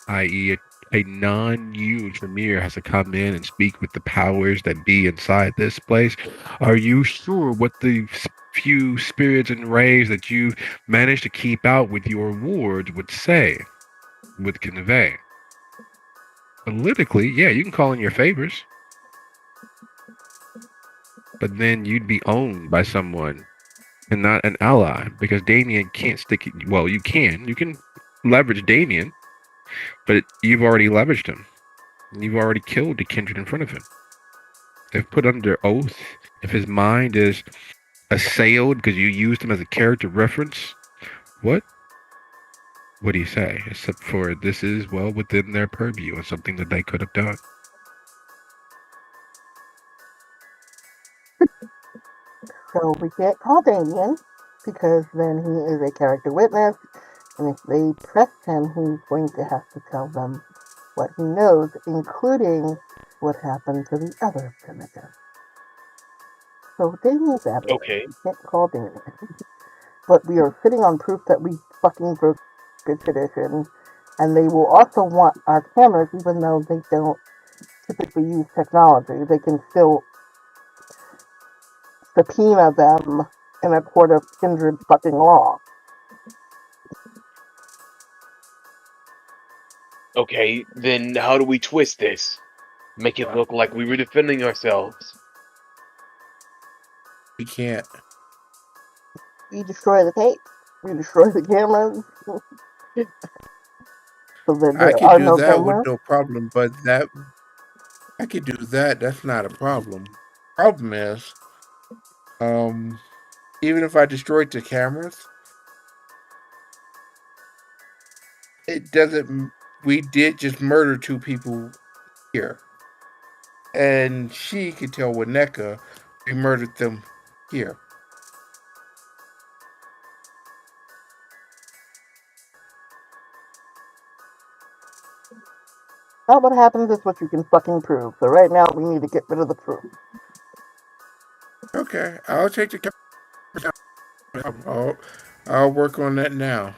i.e., a non-you Tremere has to come in and speak with the powers that be inside this place, are you sure what the few spirits and rays that you managed to keep out with your wards would say, would convey? Politically, yeah, you can call in your favors, but then you'd be owned by someone and not an ally because Damien can't stick. Well, you can. You can leverage Damien, but you've already leveraged him. You've already killed the kindred in front of him. If put under oath, if his mind is assailed because you used him as a character reference, what? What do you say? Except for this is well within their purview and something that they could have done. So we can't call Damien because then he is a character witness, and if they press him, he's going to have to tell them what he knows, including what happened to the other primitive. So Damien's out of it. Okay. We can't call Damien. But we are sitting on proof that we fucking broke good tradition, and they will also want our cameras, even though they don't typically use technology. They can still subpoena them in a court of kindred fucking law. Okay, then how do we twist this? Make it look like we were defending ourselves. we can't. We destroy the tape. We destroy the cameras. So that I there could are do no that with cameras. no problem, but that I could do that. That's not a problem. Problem is, even if I destroyed the cameras, it doesn't. We did just murder 2 people here, and she could tell Wineka we murdered them here. Not what happens is what you can fucking prove. So right now we need to get rid of the proof. Okay, I'll take the cameras down. I'll work on that now.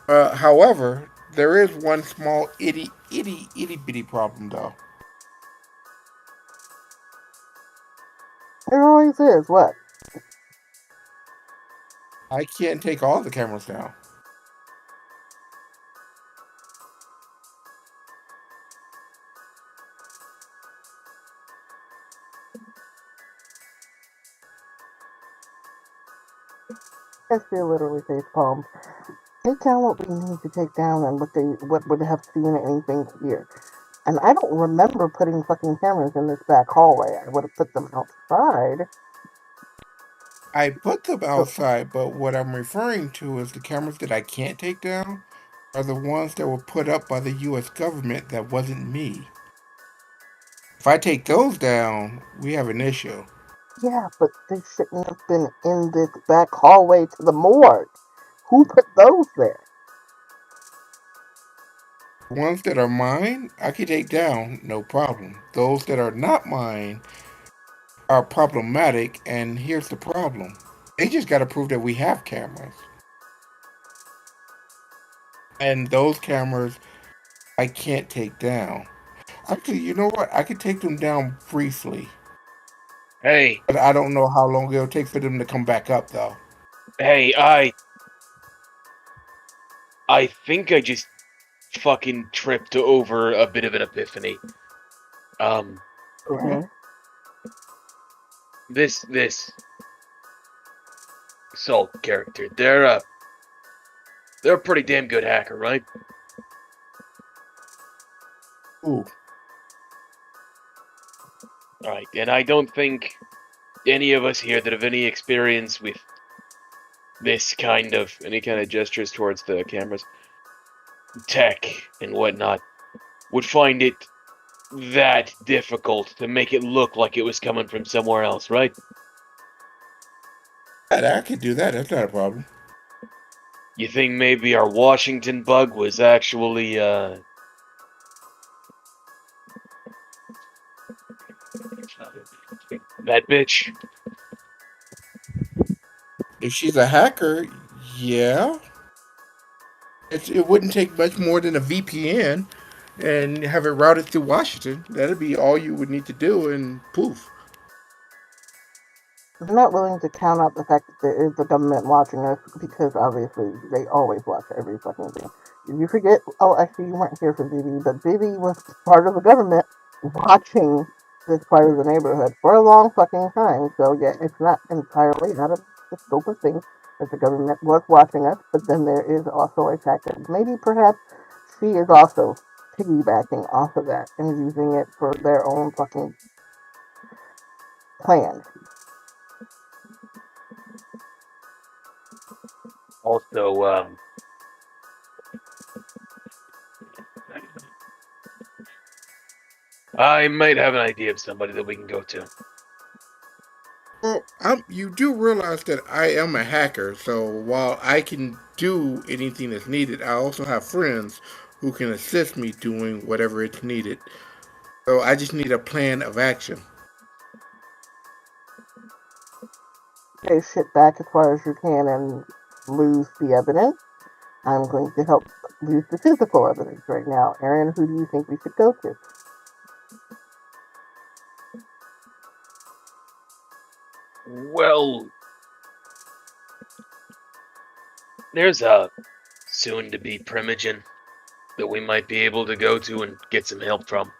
However, there is one small itty bitty problem though. There always is. What? I can't take all the cameras down. Yes, they literally face palms. Take down what we need to take down and what would have seen anything here. And I don't remember putting fucking cameras in this back hallway. I would have put them outside. I put them outside, but what I'm referring to is the cameras that I can't take down are the ones that were put up by the U.S. government that wasn't me. If I take those down, we have an issue. Yeah, but they shouldn't have been in this back hallway to the morgue. Who put those there? The ones that are mine, I can take down, no problem. Those that are not mine are problematic, and here's the problem. They just got to prove that we have cameras. And those cameras, I can't take down. Actually, you know what? I could take them down briefly. Hey, But I don't know how long it'll take for them to come back up, though. hey, I think I just fucking tripped over a bit of an epiphany. Okay. This Soul character, they're a pretty damn good hacker, right? Ooh, Right, and I don't think any of us here that have any experience with any kind of gestures towards the cameras, tech and whatnot, would find it that difficult to make it look like it was coming from somewhere else, right? I could do that. That's not a problem. You think maybe our Washington bug was actually, that bitch? If she's a hacker, yeah. It wouldn't take much more than a VPN and have it routed through Washington. That'd be all you would need to do, and poof. I'm not willing to count out the fact that there is the government watching us because obviously they always watch every fucking thing. Did you forget? Oh, actually, you weren't here for Vivi, but Vivi was part of the government watching this part of the neighborhood for a long fucking time. So, yeah, it's not entirely out of the scope of things that the government was watching us, but then there is also a fact that maybe perhaps she is also piggybacking off of that and using it for their own fucking plans. Also, I might have an idea of somebody that we can go to. You do realize that I am a hacker, so while I can do anything that's needed, I also have friends who can assist me doing whatever it's needed. So I just need a plan of action. Okay, sit back as far as you can and lose the evidence. I'm going to help lose the physical evidence right now. Aaron, who do you think we should go to? Well, there's a soon-to-be primogen that we might be able to go to and get some help from.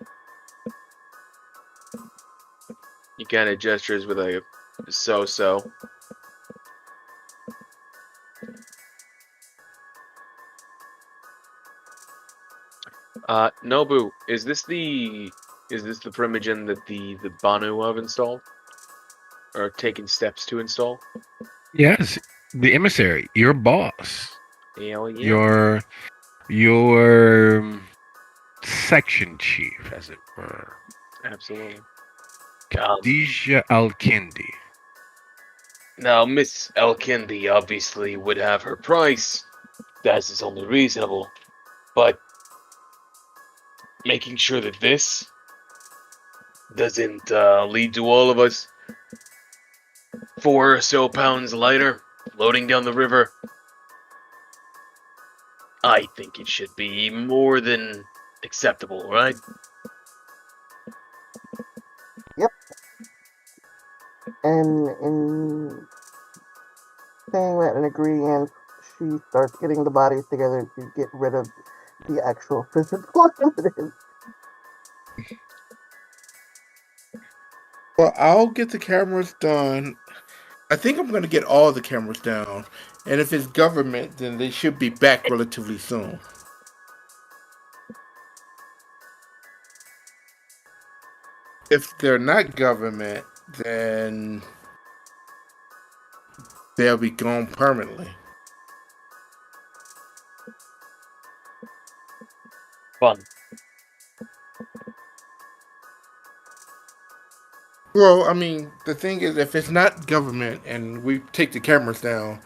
He kind of gestures with a so-so. Nobu, is this the primogen that the Banu have installed? Or taken steps to install? Yes, the emissary, your boss, Hell yeah. your section chief, as it were, Absolutely. Khadija Al-Kindi. Now, Miss Elkindi obviously would have her price. That is only reasonable. But making sure that this doesn't lead to all of us 4 or so pounds lighter floating down the river, I think it should be more than acceptable, right? Yep. And in saying that and agreeing, she starts getting the bodies together to get rid of the actual physical evidence. Well, I'll get the cameras done. I think I'm going to get all the cameras down. And if it's government, then they should be back relatively soon. If they're not government, then they'll be gone permanently. Fun. Well, I mean, the thing is, if it's not government and we take the cameras down,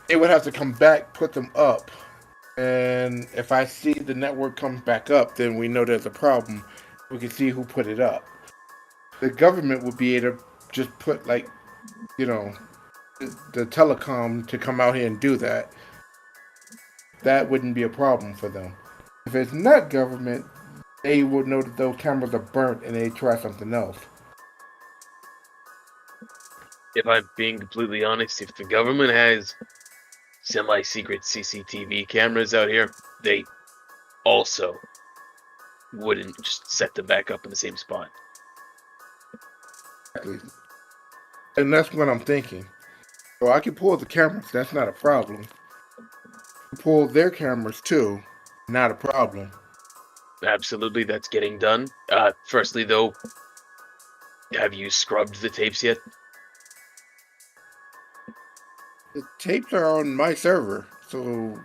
they would have to come back, put them up, and if I see the network comes back up, then we know there's a problem. We can see who put it up. The government would be able to just put like, you know, the telecom to come out here and do that. That wouldn't be a problem for them. If it's not government, they would know that those cameras are burnt and they try something else. If I'm being completely honest, if the government has semi-secret CCTV cameras out here, they also wouldn't just set them back up in the same spot. Exactly. And that's what I'm thinking. So I can pull the cameras, that's not a problem. Pull their cameras too, not a problem. Absolutely, that's getting done. Firstly, though, have you scrubbed the tapes yet? The tapes are on my server, so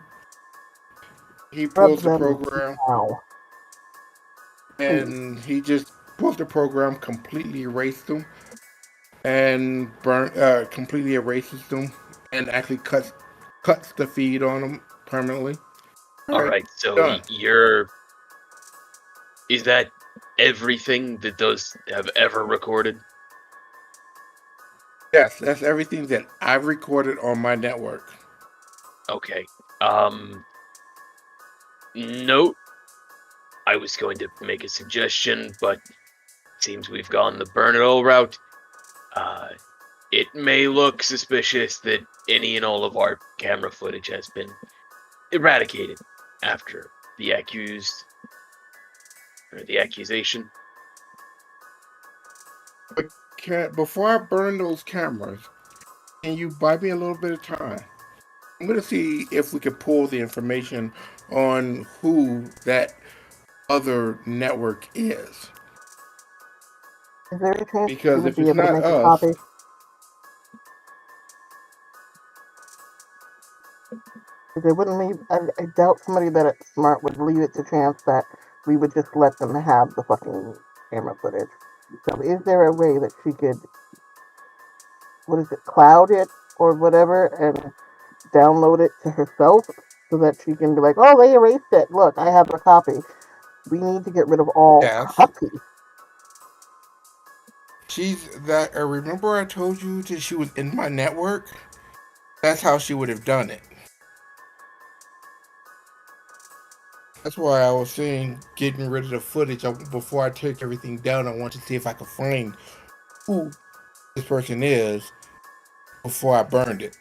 he Rub pulls the them program now. and he just pulls the program, completely erased them, and completely erases them, and actually cuts the feed on them permanently. All right, so done. is that everything that those have ever recorded? Yes, that's everything that I've recorded on my network. Okay. Note, I was going to make a suggestion, but it seems we've gone the burn it all route. It may look suspicious that any and all of our camera footage has been eradicated after the accusation. But before I burn those cameras, can you buy me a little bit of time? I'm gonna see if we can pull the information on who that other network is. Is there any chance you Because would if be it's able to not make a us, copy? Because they wouldn't leave. I doubt somebody that is smart would leave it to chance that we would just let them have the fucking camera footage. So, is there a way that she could, what is it, cloud it or whatever, and download it to herself so that she can be like, oh, they erased it. Look, I have a copy. We need to get rid of all yes, copies. she's that. Remember, I told you that she was in my network. That's how she would have done it. That's why I was saying getting rid of the footage before I take everything down. I want to see if I could find who this person is before I burned it.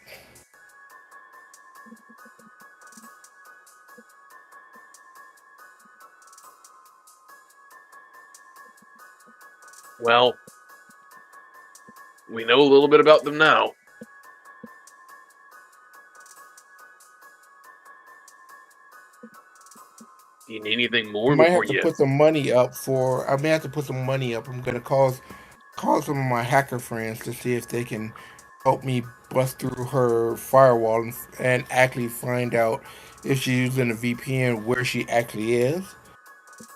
Well, we know a little bit about them now. Do you need anything I more might before have to you? put some money up for. I may have to put some money up. I'm gonna call some of my hacker friends to see if they can help me bust through her firewall and actually find out if she's using a VPN where she actually is,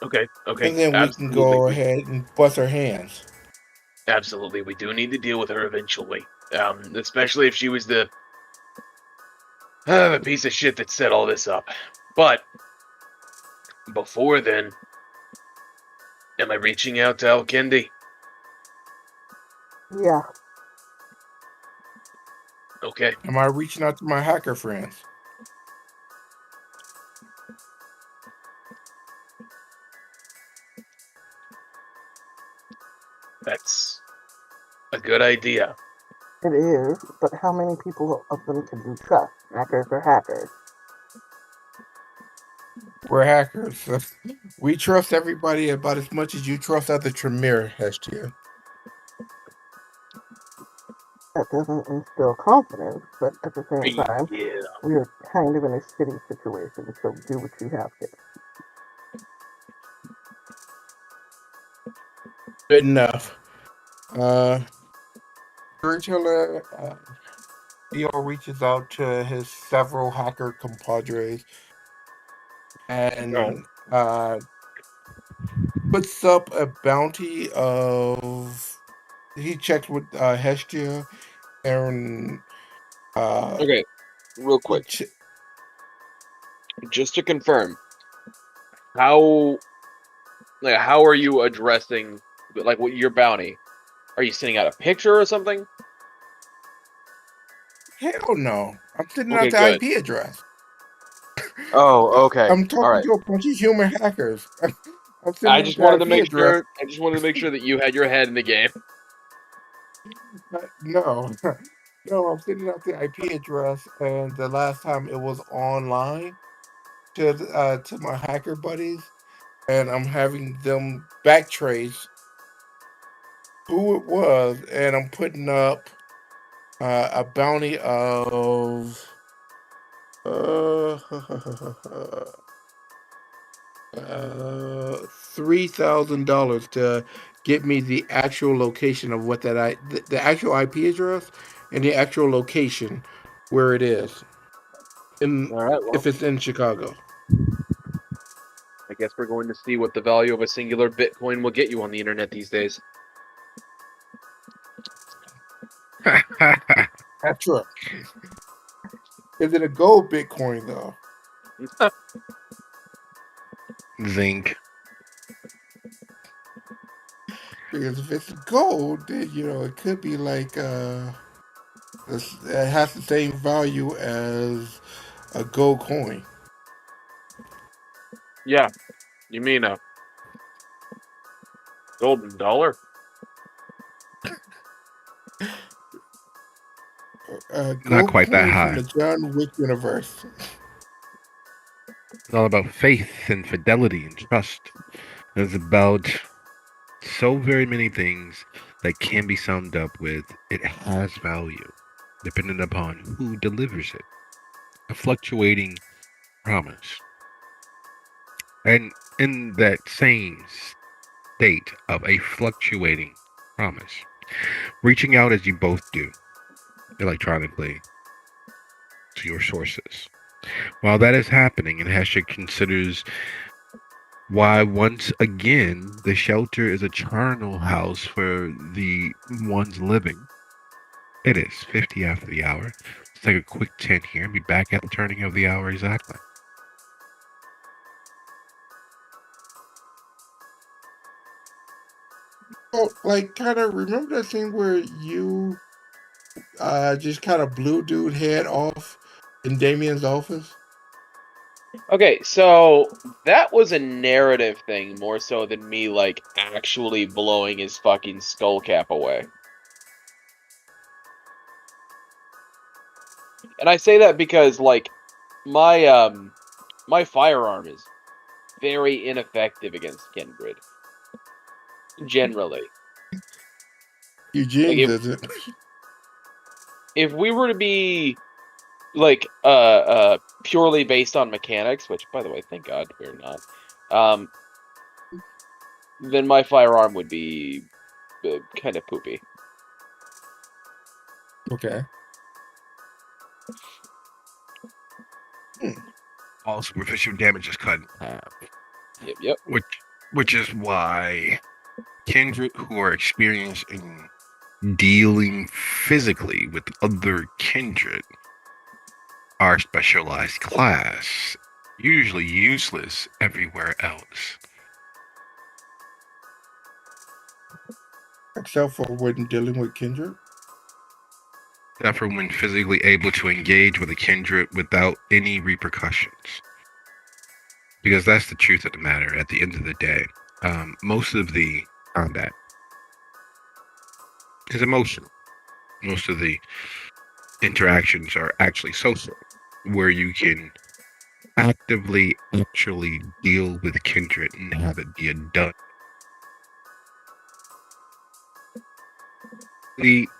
Okay, and then we can absolutely. go ahead and bust her hands. Absolutely, we do need to deal with her eventually. Especially if she was the piece of shit that set all this up. But before then, am I reaching out to Al Kendi? Yeah. Okay. Am I reaching out to my hacker friends? That's a good idea. It is, but how many people of them can you trust? Hackers are hackers. We're hackers. We trust everybody about as much as you trust other Tremere has to. That doesn't instill confidence, but at the same time, Yeah. we're kind of in a shitty situation, so do what you have to. Good enough. Storyteller, Theo reaches out to his several hacker compadres No. and puts up a bounty of he checked with Hestia, Aaron. Okay, real He quick, just to confirm, how how are you addressing like what your bounty? Are you sending out a picture or something? hell no. I'm sending out Okay, the good. IP address. Oh, okay. I'm All talking right. to a bunch of human hackers. I'm I sending out just the wanted to IP make address. sure. I just wanted to make sure that you had your head in the game. No, no, I'm sending out the IP address, and the last time it was online to my hacker buddies, and I'm having them backtrace who it was, and I'm putting up a bounty of uh, $3,000 to get me the actual location of what the actual IP address and the actual location where it is, in All right. if Well, it's in Chicago. I guess we're going to see what the value of a singular Bitcoin will get you on the internet these days. That's true. Is it a gold Bitcoin though? Zinc. Because if it's gold, then it could be like it has the same value as a gold coin. Yeah. You mean a golden dollar? A Not gold quite that coin from high. the John Wick universe. It's all about faith and fidelity and trust. It's about so very many things that can be summed up with it has value, depending upon who delivers it. A fluctuating promise. And in that same state of a fluctuating promise, reaching out as you both do electronically to your sources. While that is happening, and Hesher considers why once again the shelter is a charnel house for the ones living. It is 50 after the hour. Let's take a quick 10 here and be back at the turning of the hour exactly. Oh, like kind of remember that thing where you just kind of blew dude head off in Damien's office? Okay, so that was a narrative thing more so than me like actually blowing his fucking skull cap away. And I say that because like my firearm is very ineffective against kindred. Generally. Like Eugene's isn't. if we were to be like purely based on mechanics, which by the way, thank God we're not, um then my firearm would be kind of poopy. Okay. Hmm. All superficial damage is cut in half. Yep. Which is why kindred who are experienced in dealing physically with other kindred are specialized class, usually useless everywhere else. Except for when dealing with Kendrick. Except for when physically able to engage with a kindred without any repercussions. Because that's the truth of the matter at the end of the day. Most of the combat is emotional. Most of the interactions are actually social, where you can actively actually deal with kindred and have it be a done.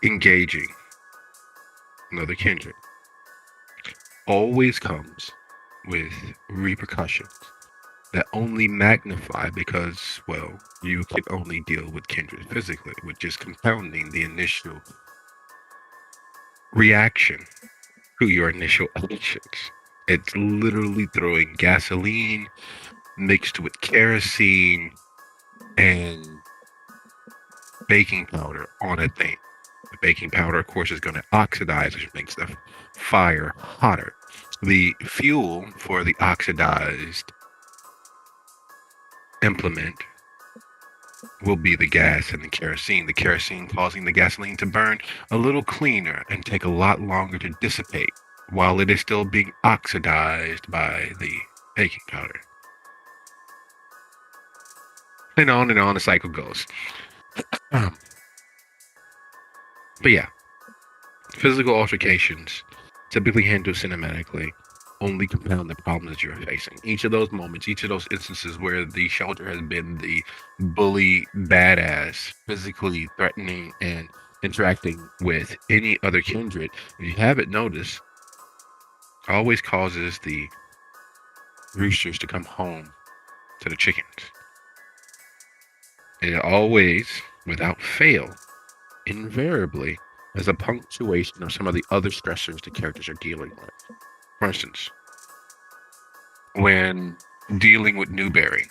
Engaging another kindred always comes with repercussions that only magnify because, well, you can only deal with kindred physically, which is compounding the initial reaction to your initial actions. It's literally throwing gasoline mixed with kerosene and baking powder on a thing. The baking powder, of course, is going to oxidize, which makes the fire hotter. The fuel for the oxidized implement will be the gas and the kerosene causing the gasoline to burn a little cleaner and take a lot longer to dissipate while it is still being oxidized by the baking powder. And on the cycle goes. But yeah, physical altercations, typically handled cinematically, only compound the problems that you're facing. Each of those moments, each of those instances where the shelter has been the bully badass, physically threatening and interacting with any other kindred, if you haven't noticed, always causes the roosters to come home to the chickens. And it always, without fail, invariably, as a punctuation of some of the other stressors the characters are dealing with. For instance, when dealing with Newberry,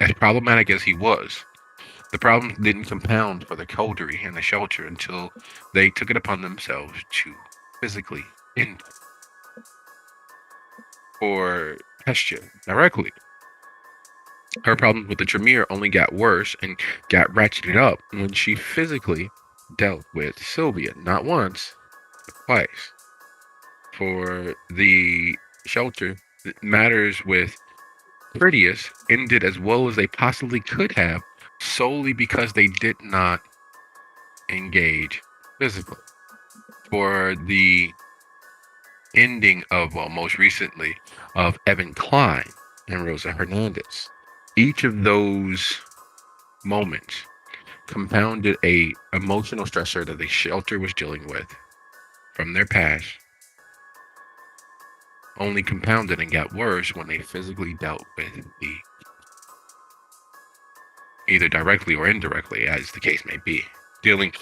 as problematic as he was, the problems didn't compound for the coterie and the shelter until they took it upon themselves to physically end or Hestia directly. Her problems with the Tremere only got worse and got ratcheted up when she physically dealt with Sylvia, not once, but twice. For the shelter, matters with Critias ended as well as they possibly could have, solely because they did not engage physically. For the ending of, well, most recently, of Evan Klein and Rosa Hernandez, each of those moments compounded a emotional stressor that the shelter was dealing with from their past, only compounded and got worse when they physically dealt with the, either directly or indirectly, as the case may be. Dealing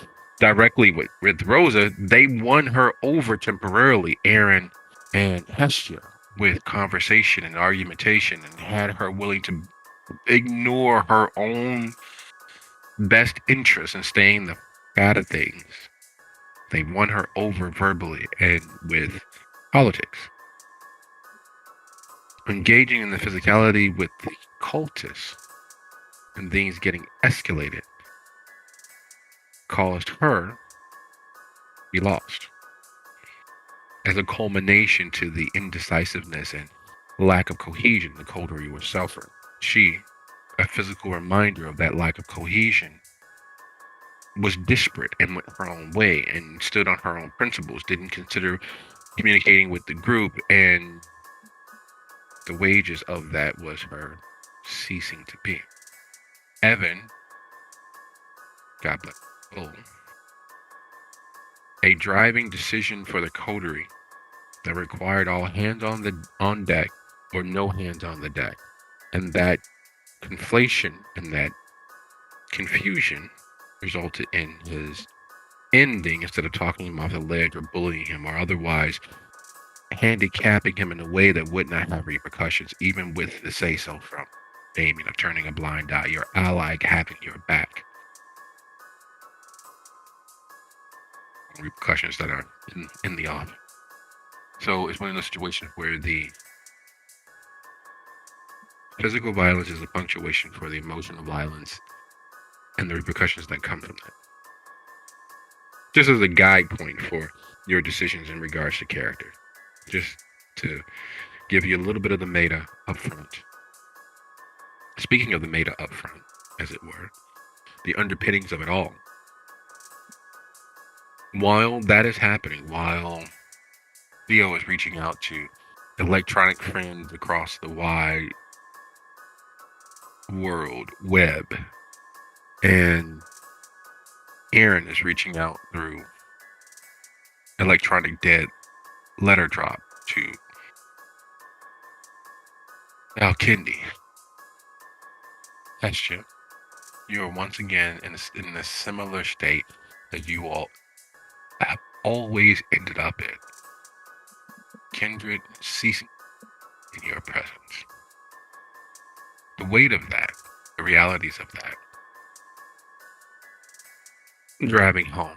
directly with Rosa, they won her over temporarily, Aaron and Hestia, with conversation and argumentation, and had her willing to ignore her own best interest in staying the out of things. They won her over verbally and with politics. Engaging in the physicality with the cultists and things getting escalated caused her to be lost. As a culmination to the indecisiveness and lack of cohesion the coterie was suffering, she, a physical reminder of that lack of cohesion, was disparate and went her own way and stood on her own principles, didn't consider communicating with the group, and the wages of that was her ceasing to be. Evan, God bless his soul, a driving decision for the coterie that required all hands on deck or no hands on the deck. And that conflation and that confusion resulted in his ending, instead of talking him off the ledge or bullying him or otherwise handicapping him in a way that would not have repercussions, even with the say-so from Damien of turning a blind eye, your ally having your back. Repercussions that are in the off. So it's one of those situations where the physical violence is a punctuation for the emotional violence and the repercussions that come from that. Just as a guide point for your decisions in regards to character. Just to give you a little bit of the meta up front. Speaking of the meta up front, as it were, the underpinnings of it all. While that is happening, while Theo is reaching out to electronic friends across the wide world web, and Aaron is reaching out through electronic dead letter drop to Alkindi. Hestia, you are once again in a similar state that you all have always ended up in. Kindred ceasing in your presence. The weight of that, the realities of that, driving home.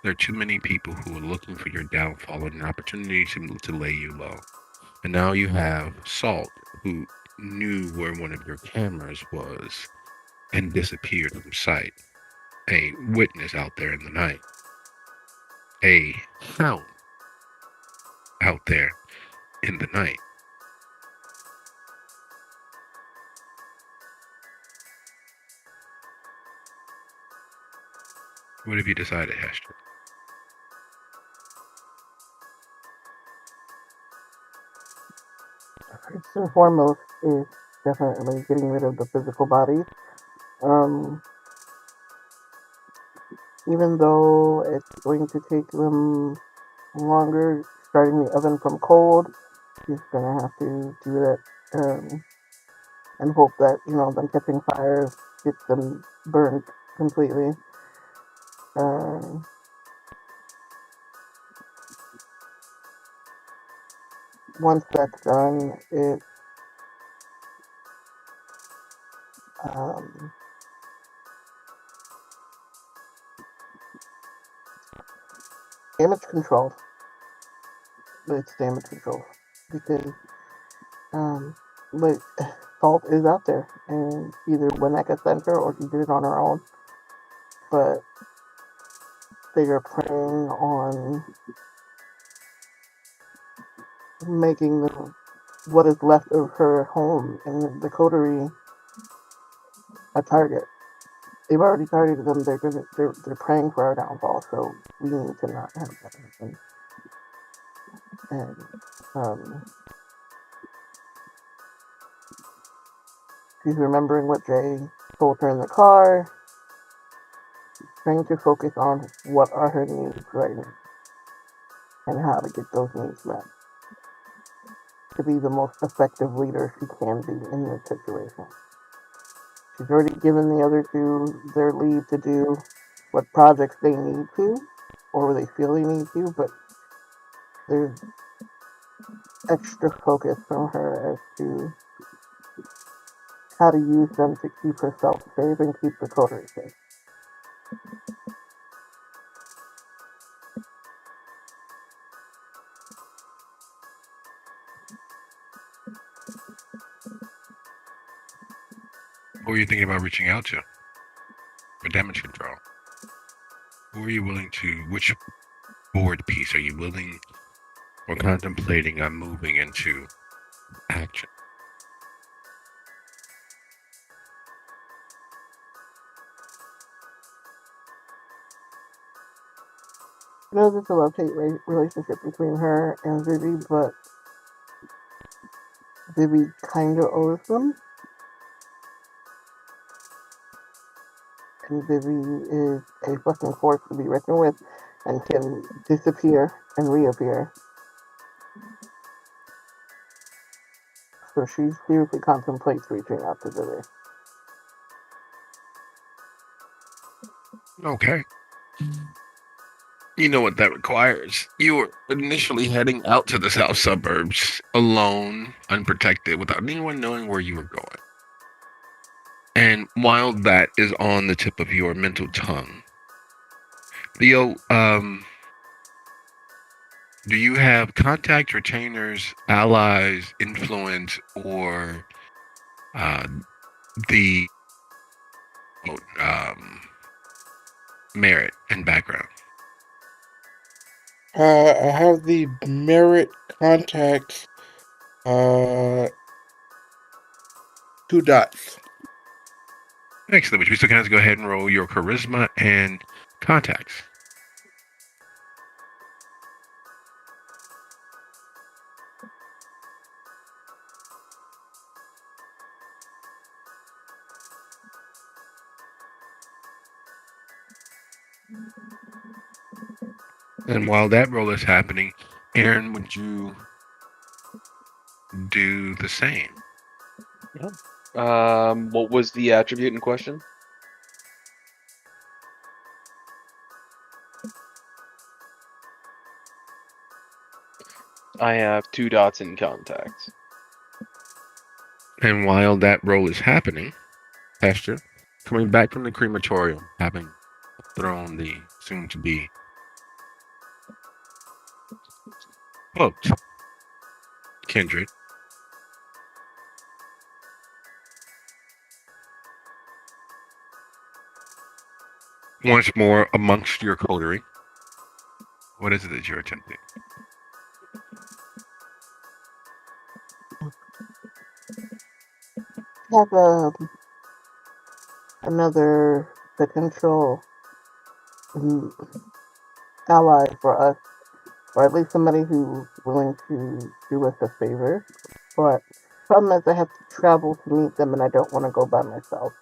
There are too many people who are looking for your downfall and an opportunity to lay you low. And now you have Salt, who knew where one of your cameras was and disappeared from sight. A witness out there in the night. A hound out there in the night. What have you decided, Hester? First and foremost is definitely getting rid of the physical bodies. Even though it's going to take them longer starting the oven from cold, she's gonna have to do that and hope that them catching fire gets them burned completely. Uh, Once that's done, it um, damage control. It's damage control because but Salt is out there, and either Winnetka sent her or she did it on her own. But they are preying on making what is left of her home in the coterie a target. They've already targeted them. They're praying for our downfall. So we need to not have that happen. And she's remembering what Jay told her in the car, trying to focus on what are her needs right now and how to get those needs met to be the most effective leader she can be in this situation. She's already given the other two their leave to do what projects they need to or they feel they need to, but there's extra focus from her as to how to use them to keep herself safe and keep the coterie safe. Who are you thinking about reaching out to for damage control? Who are you willing to, which board piece are you willing or contemplating on moving into action? I know there's a love-hate relationship between her and Vivi, but Vivi kind of owes them. And Vivi is a fucking force to be reckoned with and can disappear and reappear. So she seriously contemplates reaching out to Vivi. Okay. You know what that requires. You were initially heading out to the south suburbs alone, unprotected, without anyone knowing where you were going. And while that is on the tip of your mental tongue, Leo, do you have contacts, retainers, allies, influence, or the merit and background? I have the merit contacts. 2 dots. Excellent. Which we still can have to go ahead and roll your charisma and contacts. And while that roll is happening, Aaron, would you do the same? What was the attribute in question? I have 2 dots in contacts. And while that roll is happening, Hester, coming back from the crematorium, having throne the soon-to-be cloaked kindred. Once more amongst your coterie, what is it that you're attempting? Have another potential ally for us, or at least somebody who's willing to do us a favor. But problem is, I have to travel to meet them, and I don't want to go by myself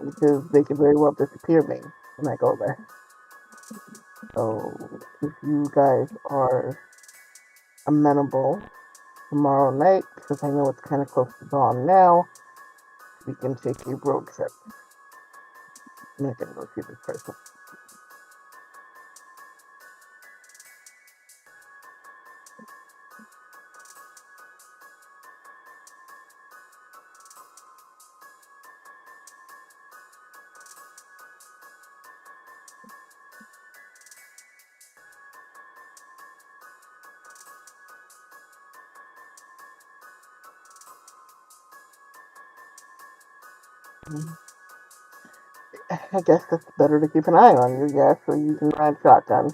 because they could very well disappear me when I go there. So if you guys are amenable tomorrow night, because I know it's kind of close to dawn now, we can take a road trip. And I can go see this person. I guess it's better to keep an eye on you, yes, so you can ride shotgun.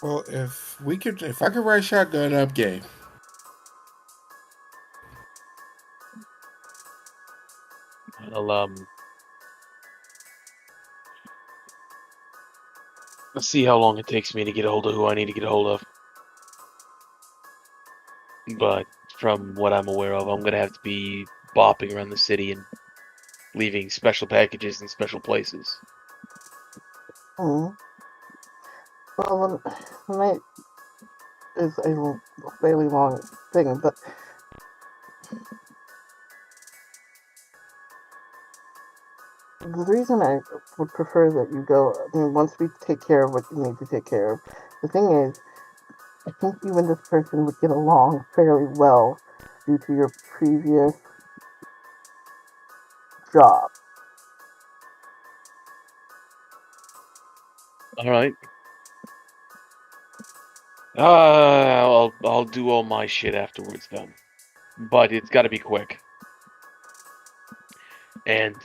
Well, if I could ride shotgun, I'm game. I'll let's see how long it takes me to get a hold of who I need to get a hold of. But from what I'm aware of, I'm gonna have to be bopping around the city and leaving special packages in special places. Hmm. Well, the night is a fairly long thing, but the reason I would prefer that you go, I mean, once we take care of what you need to take care of, the thing is, I think you and this person would get along fairly well due to your previous job. All right. I'll do all my shit afterwards then, but it's got to be quick. And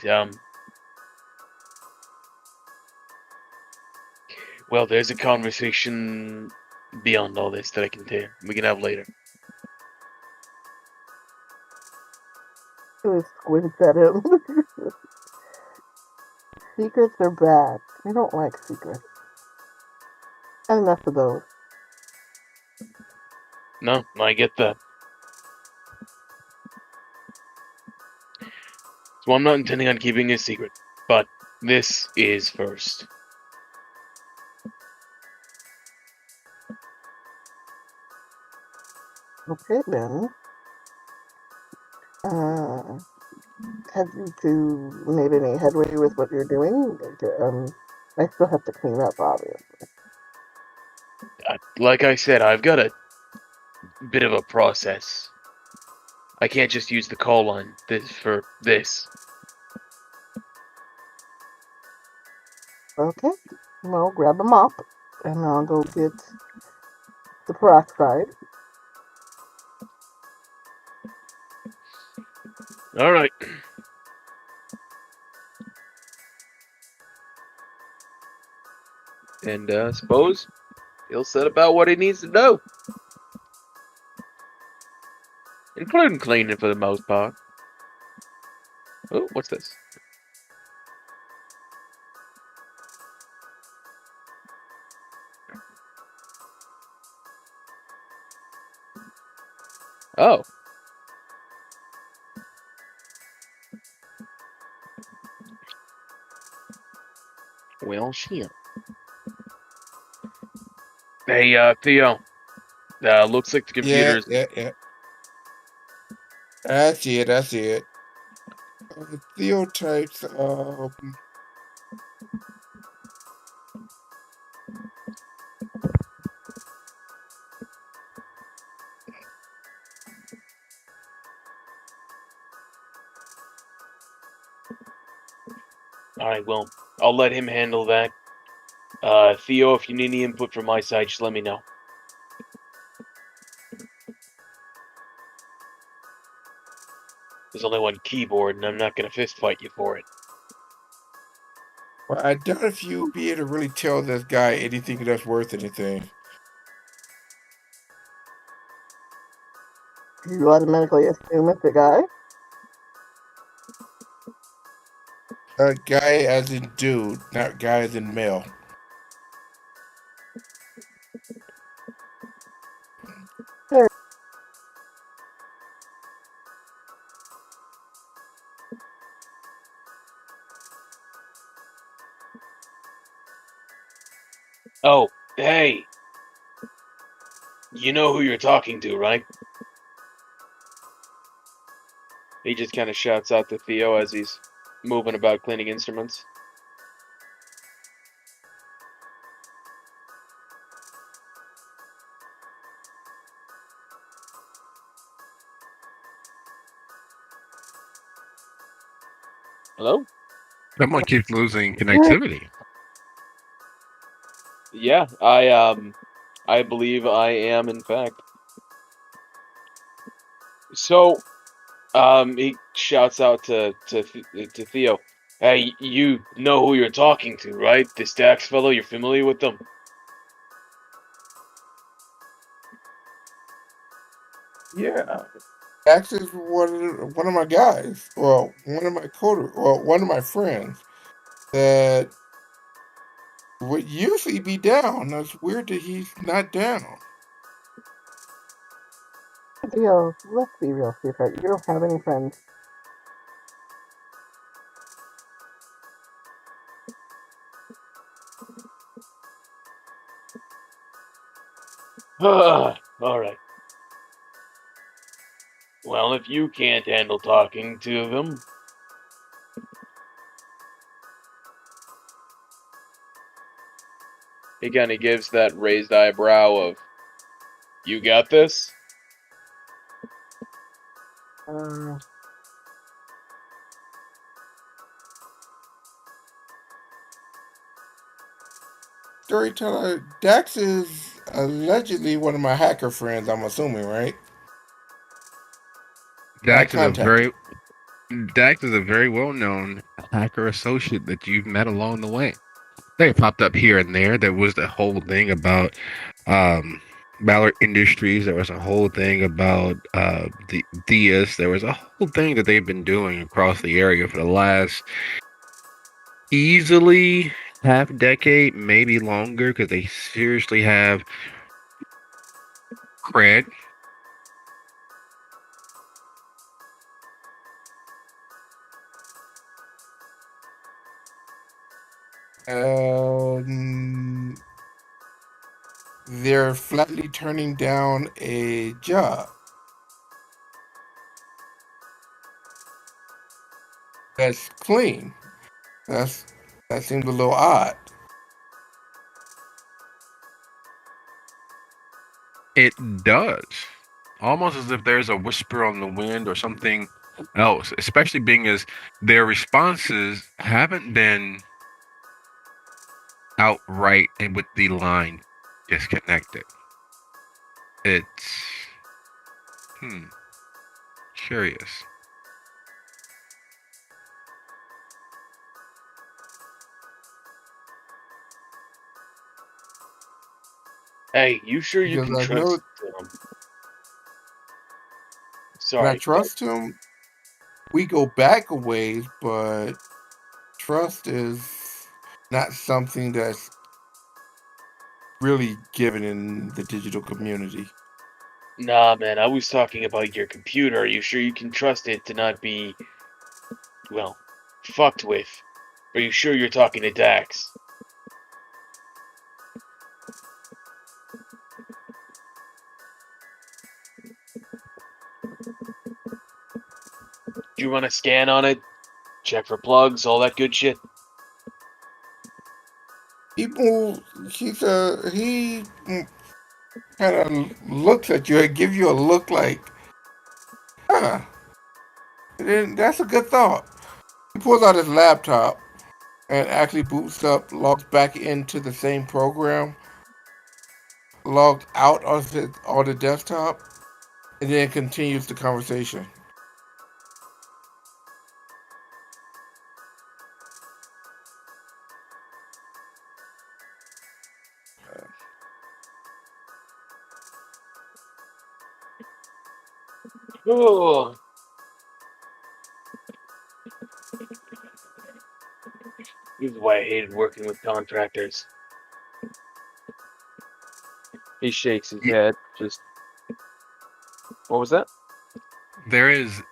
well, there's a conversation beyond all this that we can have later. Who squints at him. Secrets are bad. I don't like secrets. And enough of those. No, I get that. So I'm not intending on keeping a secret, but this is first. Okay, then. Have you two made any headway with what you're doing? I still have to clean up, obviously. Like I said, I've got a bit of a process. I can't just use the call line for this. Okay, well, grab a mop, and I'll go get the peroxide. All right. And suppose he'll set about what he needs to do, including cleaning for the most part. Oh, what's this? Oh. Well, shit. Hey, Theo. Looks like the Yeah, computer's... yeah. That's it. Theo types. Alright, well, I'll let him handle that. Theo, if you need any input from my side, just let me know. There's only one keyboard, and I'm not gonna fist fight you for it. Well, I doubt if you'll be able to really tell this guy anything that's worth anything. You automatically assume it's a guy? Guy as in dude, not guy as in male. Sure. Oh, hey! You know who you're talking to, right? He just kind of shouts out to Theo as he's moving about cleaning instruments. Hello? Someone keeps losing connectivity. Yeah, I believe I am, in fact. So, he shouts out to Theo. Hey, you know who you're talking to, right? This Dax fellow, you're familiar with them? Yeah. Dax is one of my guys. Well, one of my friends that would usually be down. That's weird that he's not down. Theo, let's be real, sweetheart. You don't have any friends. Alright. Well, if you can't handle talking to them... He kind of gives that raised eyebrow of, you got this? Uh, Storyteller, Dax is allegedly one of my hacker friends, I'm assuming, right? I Dax is a contacted. very well-known hacker associate that you've met along the way. They popped up here and there. There was the whole thing about Ballard Industries. There was a whole thing about the Diaz. There was a whole thing that they've been doing across the area for the last easily half decade, maybe longer, because they seriously have cred. They're flatly turning down a job that's clean. That seems a little odd. It does. Almost as if there's a whisper on the wind or something else, especially being as their responses haven't been outright and with the line disconnected. It's curious. Hey, you sure you Because can I know trust them? when I Sorry. trust him, we go back a ways, but trust is not something that's really given in the digital community. Nah, man, I was talking about your computer. Are you sure you can trust it to not be, well, fucked with? Are you sure you're talking to Dax? Do you run a scan on it? Check for plugs, all that good shit? He kind of looks at you and gives you a look like, huh, then that's a good thought. He pulls out his laptop and actually boots up, logs back into the same program, logs out on the desktop, and then continues the conversation. Oh, this is why I hated working with contractors. He shakes his head. Just what was that? There is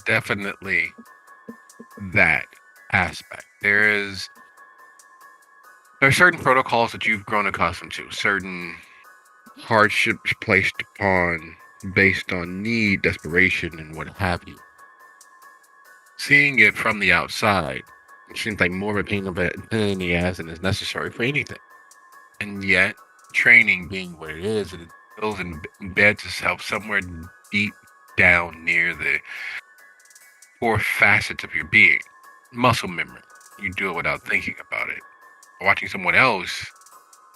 definitely that aspect. There are certain protocols that you've grown accustomed to, certain hardships placed upon based on need, desperation, and what have you. Seeing it from the outside, it seems like more of a pain in the ass than is necessary for anything. And yet, training being what it is, it builds and embeds itself somewhere deep down near the core facets of your being. Muscle memory. You do it without thinking about it. Watching someone else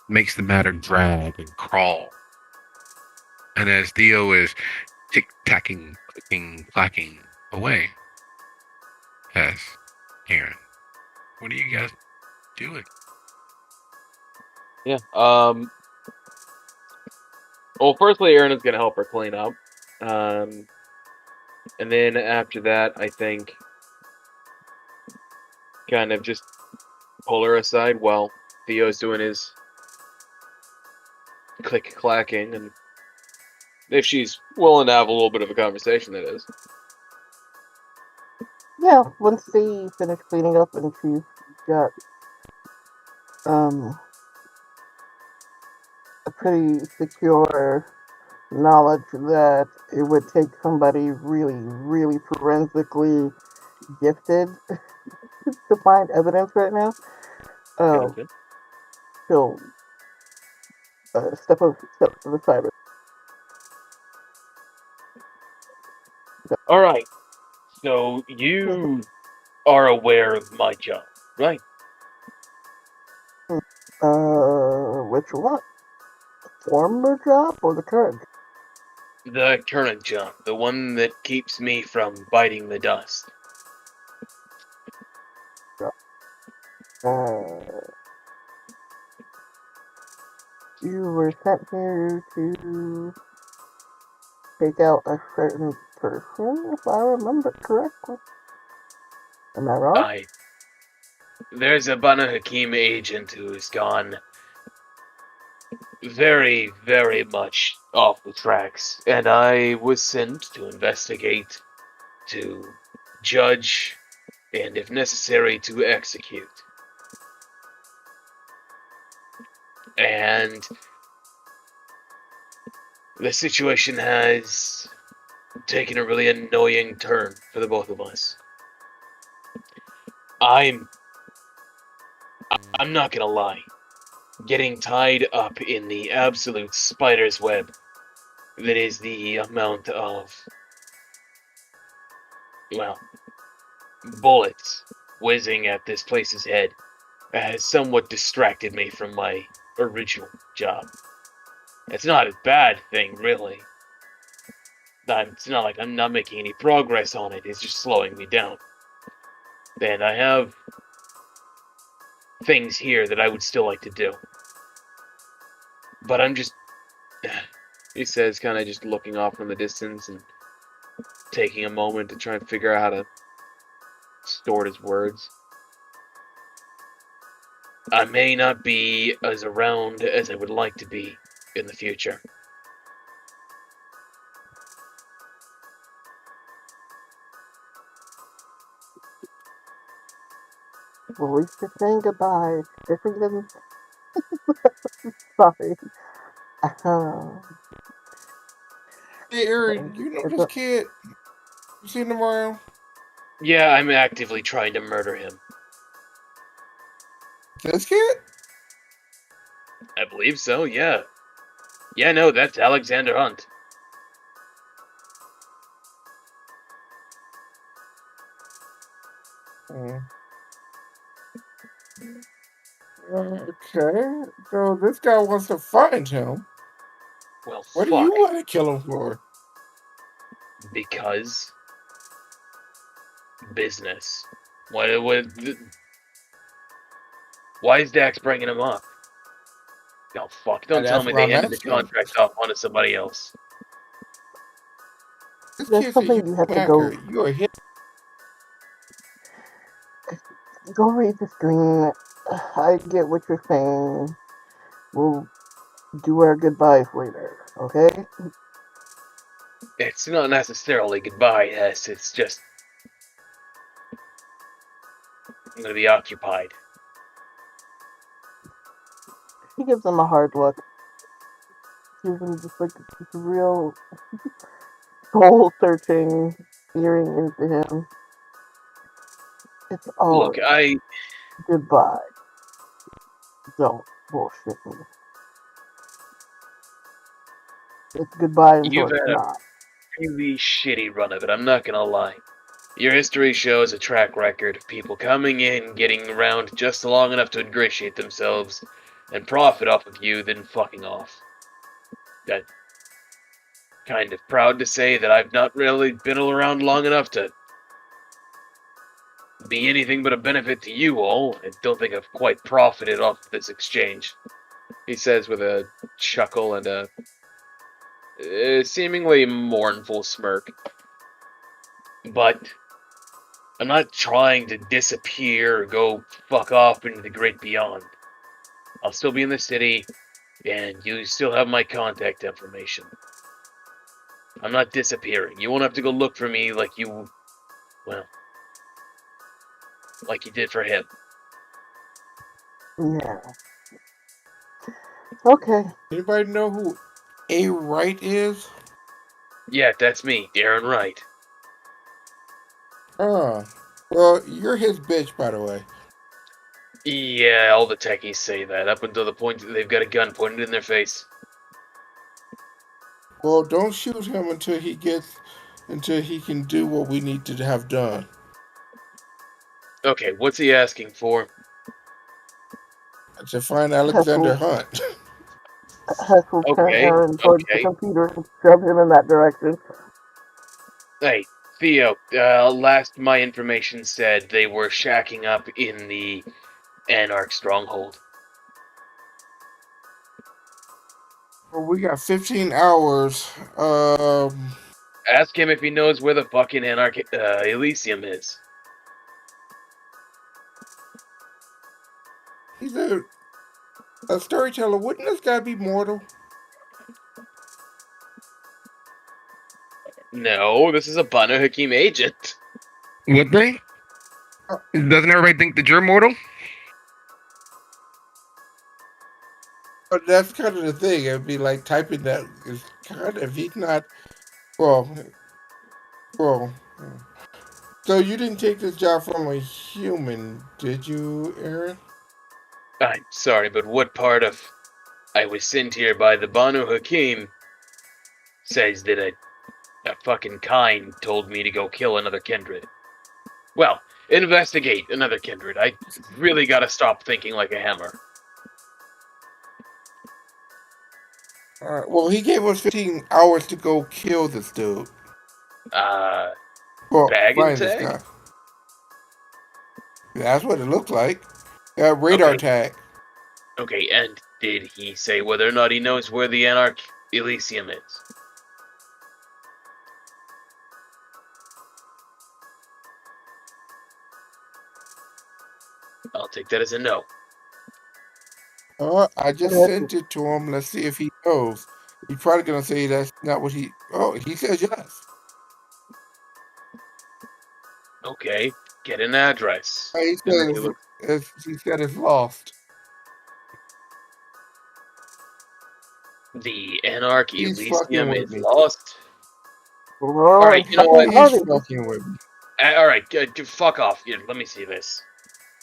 makes the matter drag and crawl. And as Theo is tick-tacking, clicking, clacking away, as Aaron, what are you guys doing? Yeah. Well, firstly, Aaron is gonna help her clean up. And then after that, I think kind of just pull her aside while Theo's doing his click clacking, and if she's willing to have a little bit of a conversation, that is. Yeah, once they finish cleaning up and she's got a pretty secure knowledge that it would take somebody really, really forensically gifted to find evidence right now. Gotcha. She'll step to the side. All right. So you are aware of my job, right? Which one? Former job or the current? The current job, the one that keeps me from biting the dust. You were sent here to take out a certain person, if I remember correctly. Am I wrong? There's a Banu Hakim agent who's gone very, very much off the tracks, and I was sent to investigate, to judge, and if necessary, to execute. And the situation has taken a really annoying turn for the both of us. I'm not gonna lie. Getting tied up in the absolute spider's web that is the amount of, well, bullets whizzing at this place's head has somewhat distracted me from my original job. It's not a bad thing, really. It's not like I'm not making any progress on it, it's just slowing me down. And I have things here that I would still like to do. But I'm just, he says, kind of just looking off from the distance and taking a moment to try and figure out how to store his words. I may not be as around as I would like to be in the future. Well, at least you're saying goodbye. Different than. Sorry. Hey, Aaron, you know this kid? You seen him around? Yeah, I'm actively trying to murder him. This kid? I believe so, yeah. Yeah, no, that's Alexander Hunt. Okay, so this guy wants to find him. Well, What do fuck. you want to kill him for? Because business. What? Why is Dax bringing him up? Oh fuck! Don't tell That's me what they I'm handed the asking. contract off onto somebody else. This That's kid's a something you have to go hacker. You're a hit. read the screen. I get what you're saying. We'll do our goodbyes later, okay? It's not necessarily goodbye, Hess. It's just I'm gonna be occupied. He gives him a hard look. Gives him just like this real soul searching, peering into him. It's Look, always goodbye. Don't bullshit me. It's goodbye until you've it's had a not. really shitty run of it. I'm not gonna lie. Your history shows a track record of people coming in, getting around just long enough to ingratiate themselves and profit off of you, then fucking off. I'm kind of proud to say that I've not really been around long enough to be anything but a benefit to you all. I don't think I've quite profited off of this exchange, he says with a chuckle and a seemingly mournful smirk. But I'm not trying to disappear or go fuck off into the great beyond. I'll still be in the city, and you still have my contact information. I'm not disappearing. You won't have to go look for me like you did for him. Yeah. Okay. Anybody know who A. Wright is? Yeah, that's me, Darren Wright. Well, you're his bitch, by the way. Yeah, all the techies say that, up until the point that they've got a gun pointed in their face. Well, don't shoot him until he can do what we need to have done. Okay, what's he asking for? To find Hess Alexander will, Hunt. Hess will turn Okay, Aaron towards the okay. computer and shove him in that direction. Hey, Theo, last my information said they were shacking up in the Anarch stronghold. Well, we got 15 hours. Ask him if he knows where the fucking Anarch Elysium is. He's a storyteller. Wouldn't this guy be mortal? No, this is a Banu Hakim agent. Would they? Doesn't everybody think that you're mortal? But that's kind of the thing. It'd be like typing that is kind of, he's not, well, well. So you didn't take this job from a human, did you, Aaron? I'm sorry, but what part of I was sent here by the Banu Hakim says that a fucking kind told me to go kill another kindred? Well, investigate another kindred. I really gotta stop thinking like a hammer. All right. Well, he gave us 15 hours to go kill this dude. Well, Bag and find this tag? guy. That's what it looked like. Radar Okay, tag. okay, and did he say whether or not he knows where the Anarch Elysium is? I'll take that as a no. I just sent it to him. Let's see if he knows. He's probably gonna say that's not what he. Oh, he says yes. Okay, get an address. He And then he looks. he said it's lost. The Anarch He's fucking Elysium with is me. lost. All Oh, right, he's you know what? He's fucking with me. All right, fuck off. Here, let me see this.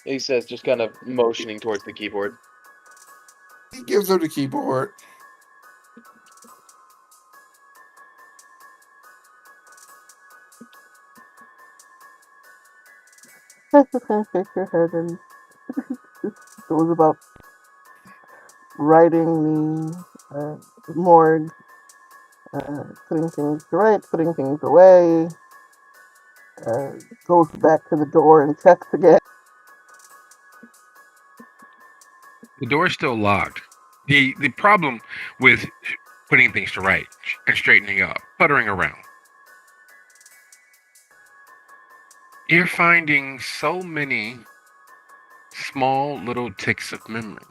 He says, just kind of motioning towards the keyboard. He gives her the keyboard. Hess just kind of shakes her head and It was about writing the morgue, putting things to rights, putting things away. Goes back to the door and checks again. The door's still locked. The problem with putting things to right and straightening up, puttering around, you're finding so many small little ticks of memory.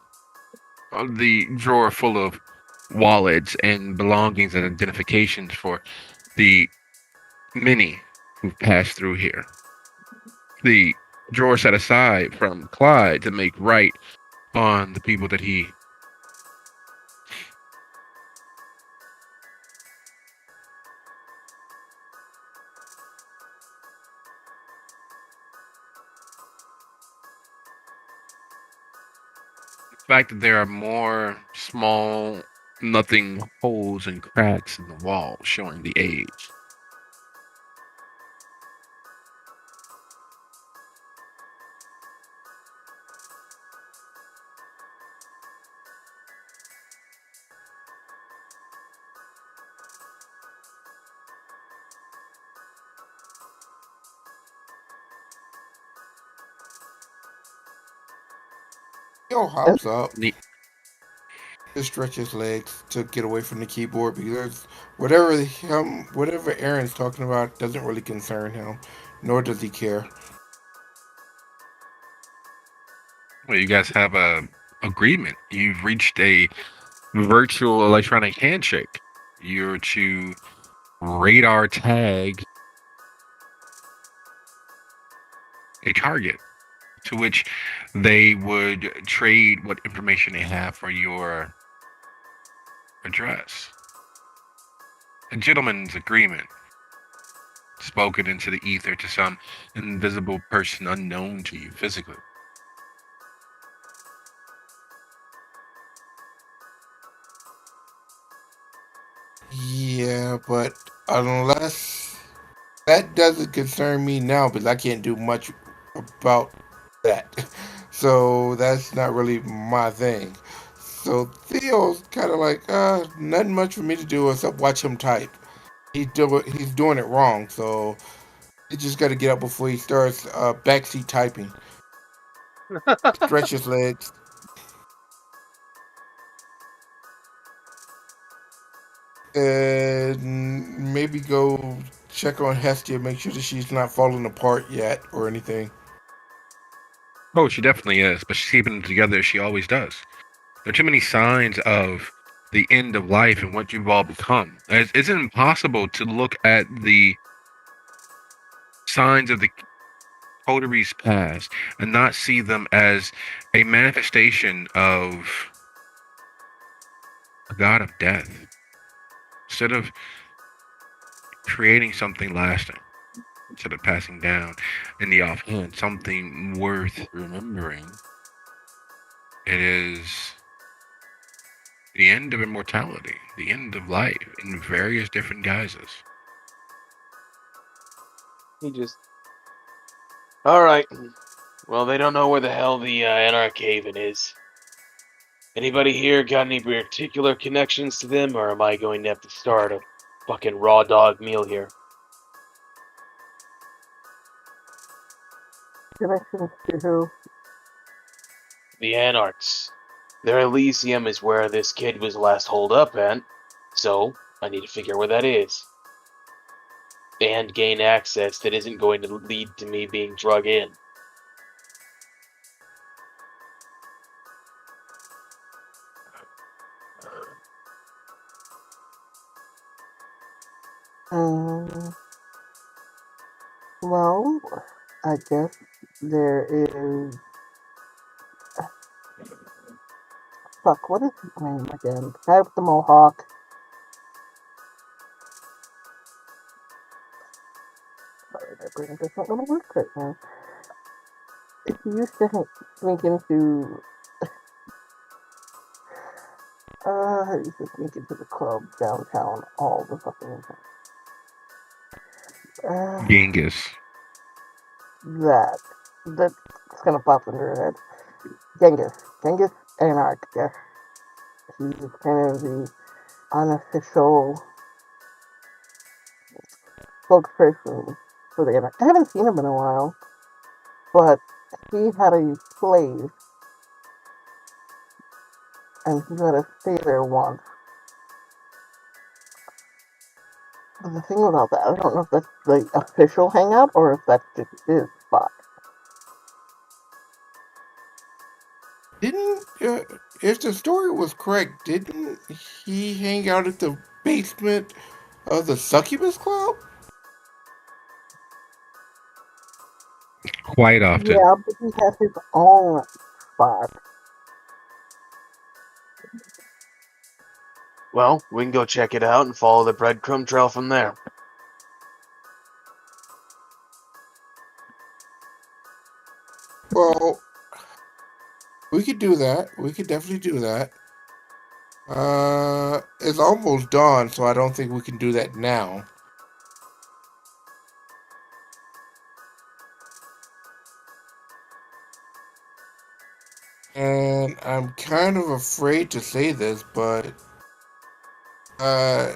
The drawer full of wallets and belongings and identifications for the many who've passed through here. The drawer set aside from Clyde to make right on the people that he. The fact that there are more small, nothing holes and cracks in the wall showing the age. Yo hops up Ne- to stretch his legs to get away from the keyboard because whatever Aaron's talking about doesn't really concern him, nor does he care. Well, you guys have a agreement. You've reached a virtual electronic handshake. You're to radar tag a target to which they would trade what information they have for your address. A gentleman's agreement spoken into the ether to some invisible person unknown to you physically. Yeah, but unless that doesn't concern me now, because I can't do much about that. So that's not really my thing. So Theo's kind of like, nothing much for me to do except watch him type. He's doing it wrong, so he just got to get up before he starts backseat typing. Stretch his legs. And maybe go check on Hestia, make sure that she's not falling apart yet or anything. Oh, she definitely is, but she's keeping it together as she always does. There are too many signs of the end of life and what you've all become. It's impossible to look at the signs of the coteries past and not see them as a manifestation of a god of death. Instead of creating something lasting, instead of passing down in the offhand something worth remembering, it is the end of immortality, the end of life in various different guises. He just. Alright. Well, they don't know where the hell the Anarch Haven is. Anybody here got any particular connections to them, or am I going to have to start a fucking raw dog meal here? Connections to who? The Anarchs. Their Elysium is where this kid was last holed up at, so I need to figure where that is. And gain access that isn't going to lead to me being drug in. Well, I guess there is. Fuck, what is his name again? The guy with the mohawk. Sorry, my brain doesn't want to work right now. He used to sneak into. He used to sneak into the club downtown all the fucking time. Genghis. That's gonna pop into your head. Genghis. Genghis Anarch, yes. He's kind of the unofficial spokesperson for the Anarch. I haven't seen him in a while, but he had a slave, and he let us stay there once. But the thing about that, I don't know if that's the official hangout or if that's just his spot. Didn't if the story was correct, didn't he hang out at the basement of the Succubus Club? Quite often. Yeah, but he has his own spot. Well, we can go check it out and follow the breadcrumb trail from there. Well, we could do that. We could definitely do that. It's almost dawn, so I don't think we can do that now. And I'm kind of afraid to say this, but uh,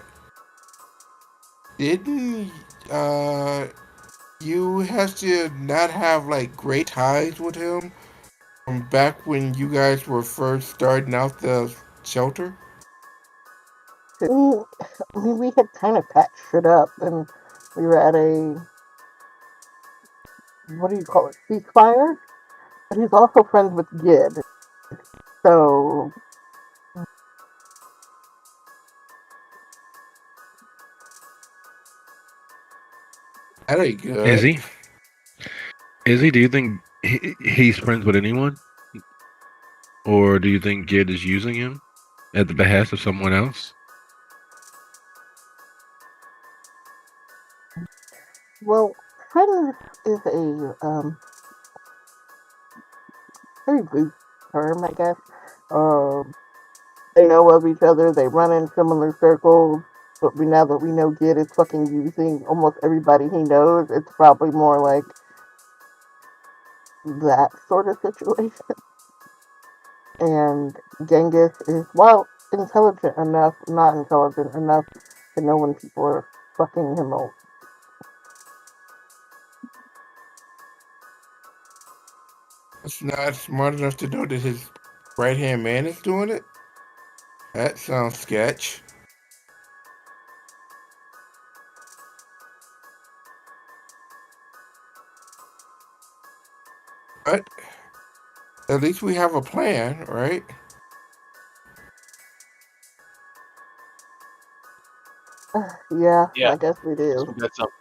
didn't you have to not have like great ties with him from back when you guys were first starting out the shelter? We had kind of patched shit up, and we were at a, what do you call it, ceasefire? But he's also friends with Gid, so That ain't good. Is he? Is he? Do you think he's friends with anyone? Or do you think Gid is using him at the behest of someone else? well, friends is a very loose term, I guess. They know of each other, they run in similar circles, but now that we know Gid is fucking using almost everybody he knows, it's probably more like that sort of situation. And Genghis is, well, intelligent enough, not intelligent enough to know when people are fucking him over. It's not smart enough to know that his right hand man is doing it? That sounds sketch. But at least we have a plan, right? Yeah, Yeah. I guess we do. We got something.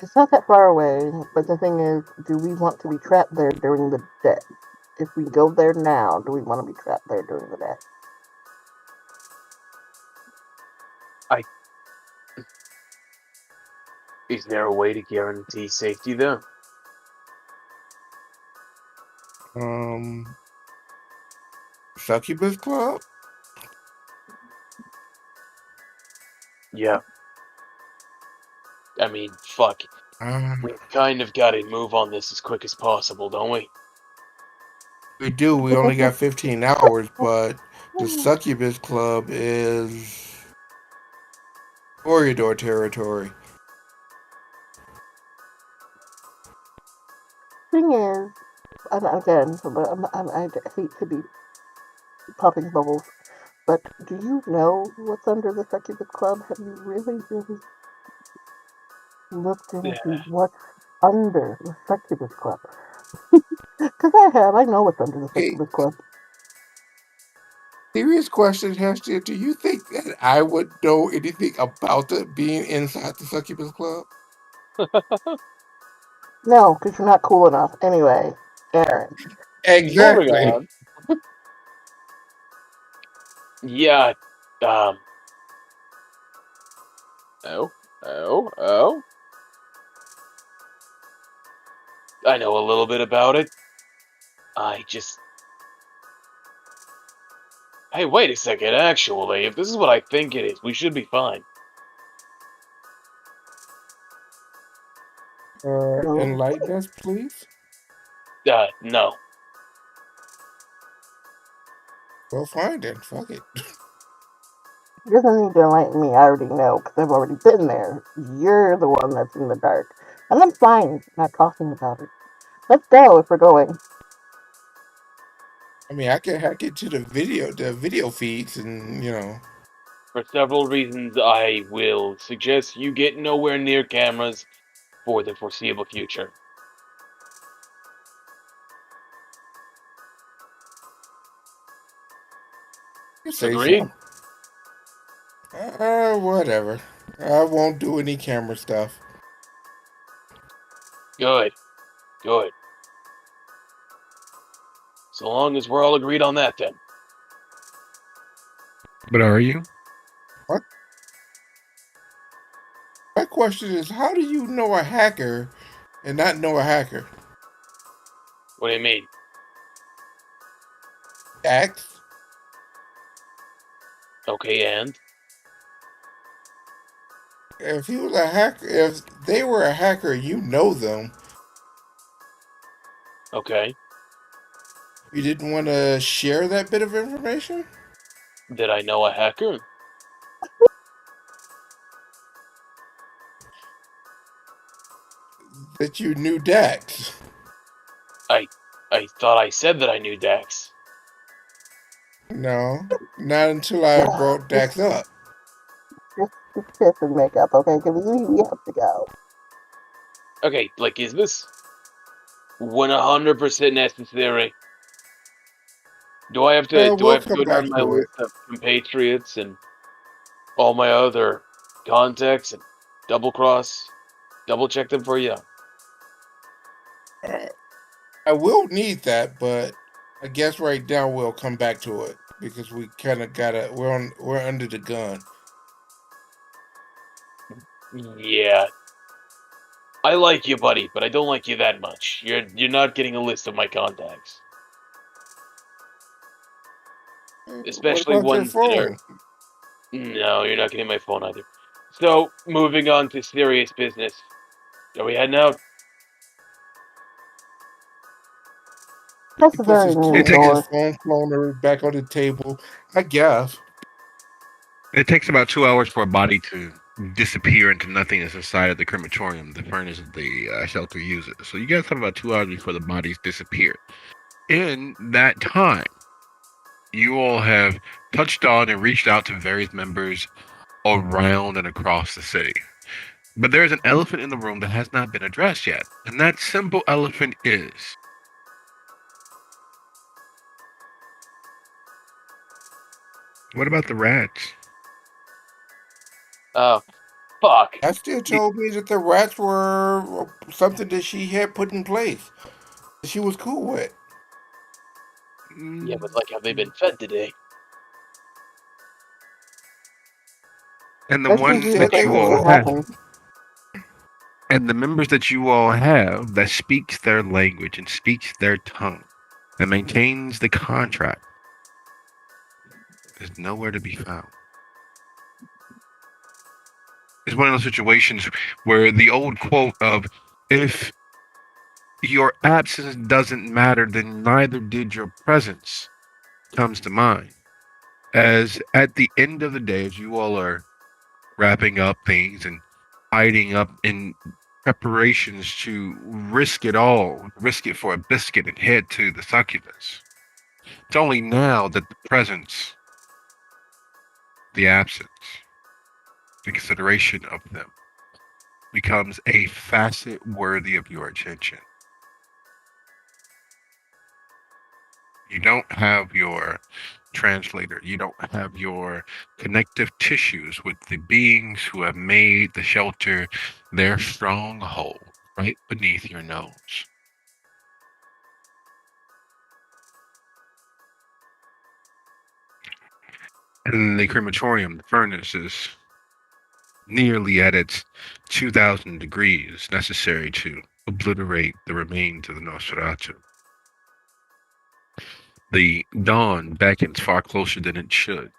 It's not that far away, but the thing is, do we want to be trapped there during the day? If we go there now, do we want to be trapped there during the day? Is there a way to guarantee safety there? Succubus Club? Yeah. I mean, fuck. Uh, We kind of got to move on this as quick as possible, don't we? we do. We only got 15 hours, but the Succubus Club is corridor territory. Thing is, and again, I hate to be popping bubbles, but do you know what's under the Succubus Club? Have you really looked into what's under the Succubus Club? Because I have. I know what's under the Hey, Succubus Club. serious question, Hester. Do you think that I would know anything about being inside the Succubus Club? No, because you're not cool enough. Anyway, Aaron. Moving Exactly. on. Yeah. Um. Oh. I know a little bit about it. I just. Hey, wait a second. Actually, if this is what I think it is, we should be fine. Enlighten us, please. No. Well, fine then. Fuck it. He doesn't need to enlighten me. I already know because I've already been there. You're the one that's in the dark. And I'm fine not talking about it. Let's go if we're going. I mean, I can hack into the video feeds, and For several reasons, I will suggest you get nowhere near cameras for the foreseeable future. you say Agree? so. Whatever. I won't do any camera stuff. Good. Good. So long as we're all agreed on that, then. But are you? What? My question is, how do you know a hacker and not know a hacker? What do you mean? Dax? Okay, and? If he was a hacker, if they were a hacker, you know them. Okay. You didn't want to share that bit of information? Did I know a hacker? That you knew Dax? I thought I said that I knew Dax. No, not until I brought Dax up. Just kiss and make up, okay? Because we have to go. Okay, like, is this 100% necessary? Do I have to We'll go come down back my to it. list of compatriots and all my other contacts and double check them for you? I will need that, but I guess right now we'll come back to it because we kind of gotta. We're under the gun. Yeah. I like you, buddy, but I don't like you that much. You're not getting a list of my contacts. What Especially about your ones that are... phone? No, you're not getting my phone either. So, moving on to serious business. Are we heading out? That's He a puts very his mean It takes door. phone cloner back on the table. I guess. it takes about 2 hours for a body to disappear into nothingness inside of the crematorium, the furnace the shelter uses. So you guys have about 2 hours before the bodies disappear. In that time, you all have touched on and reached out to various members around and across the city. But there's an elephant in the room that has not been addressed yet. And that simple elephant is, what about the rats? Oh, fuck. I still told me that the rats were something that she had put in place. She was cool with. Yeah, Mm, but like, have they been fed today? And the Let's She ones review the said that they you questions all that were. have, happened. and the members that you all have that speaks their language and speaks their tongue and maintains the contract is nowhere to be found. It's one of those situations where the old quote of, if your absence doesn't matter, then neither did your presence, comes to mind. As at the end of the day, as you all are wrapping up things and hiding up in preparations to risk it all, risk it for a biscuit and head to the succubus, it's only now that the presence, the absence, the consideration of them becomes a facet worthy of your attention. You don't have your translator. You don't have your connective tissues with the beings who have made the shelter their stronghold right beneath your nose. And the crematorium, the furnace, is nearly at its 2,000 degrees necessary to obliterate the remains of the Nosferatu. The dawn beckons far closer than it should.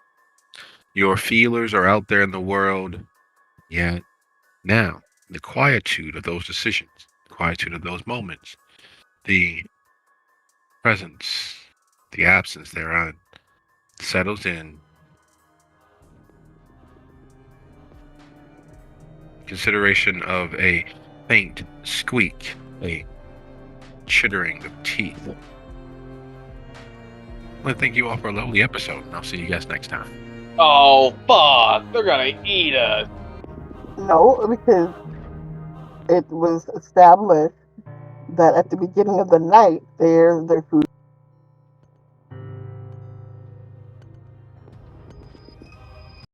Your feelers are out there in the world, yet now, the quietude of those decisions quietude of those moments, the presence, the absence thereon, settles in. Consideration of a faint squeak, a chittering of teeth. I want to thank you all for a lovely episode, and I'll see you guys next time. Oh, fuck! They're gonna eat us! No, because it was established that at the beginning of the night, their food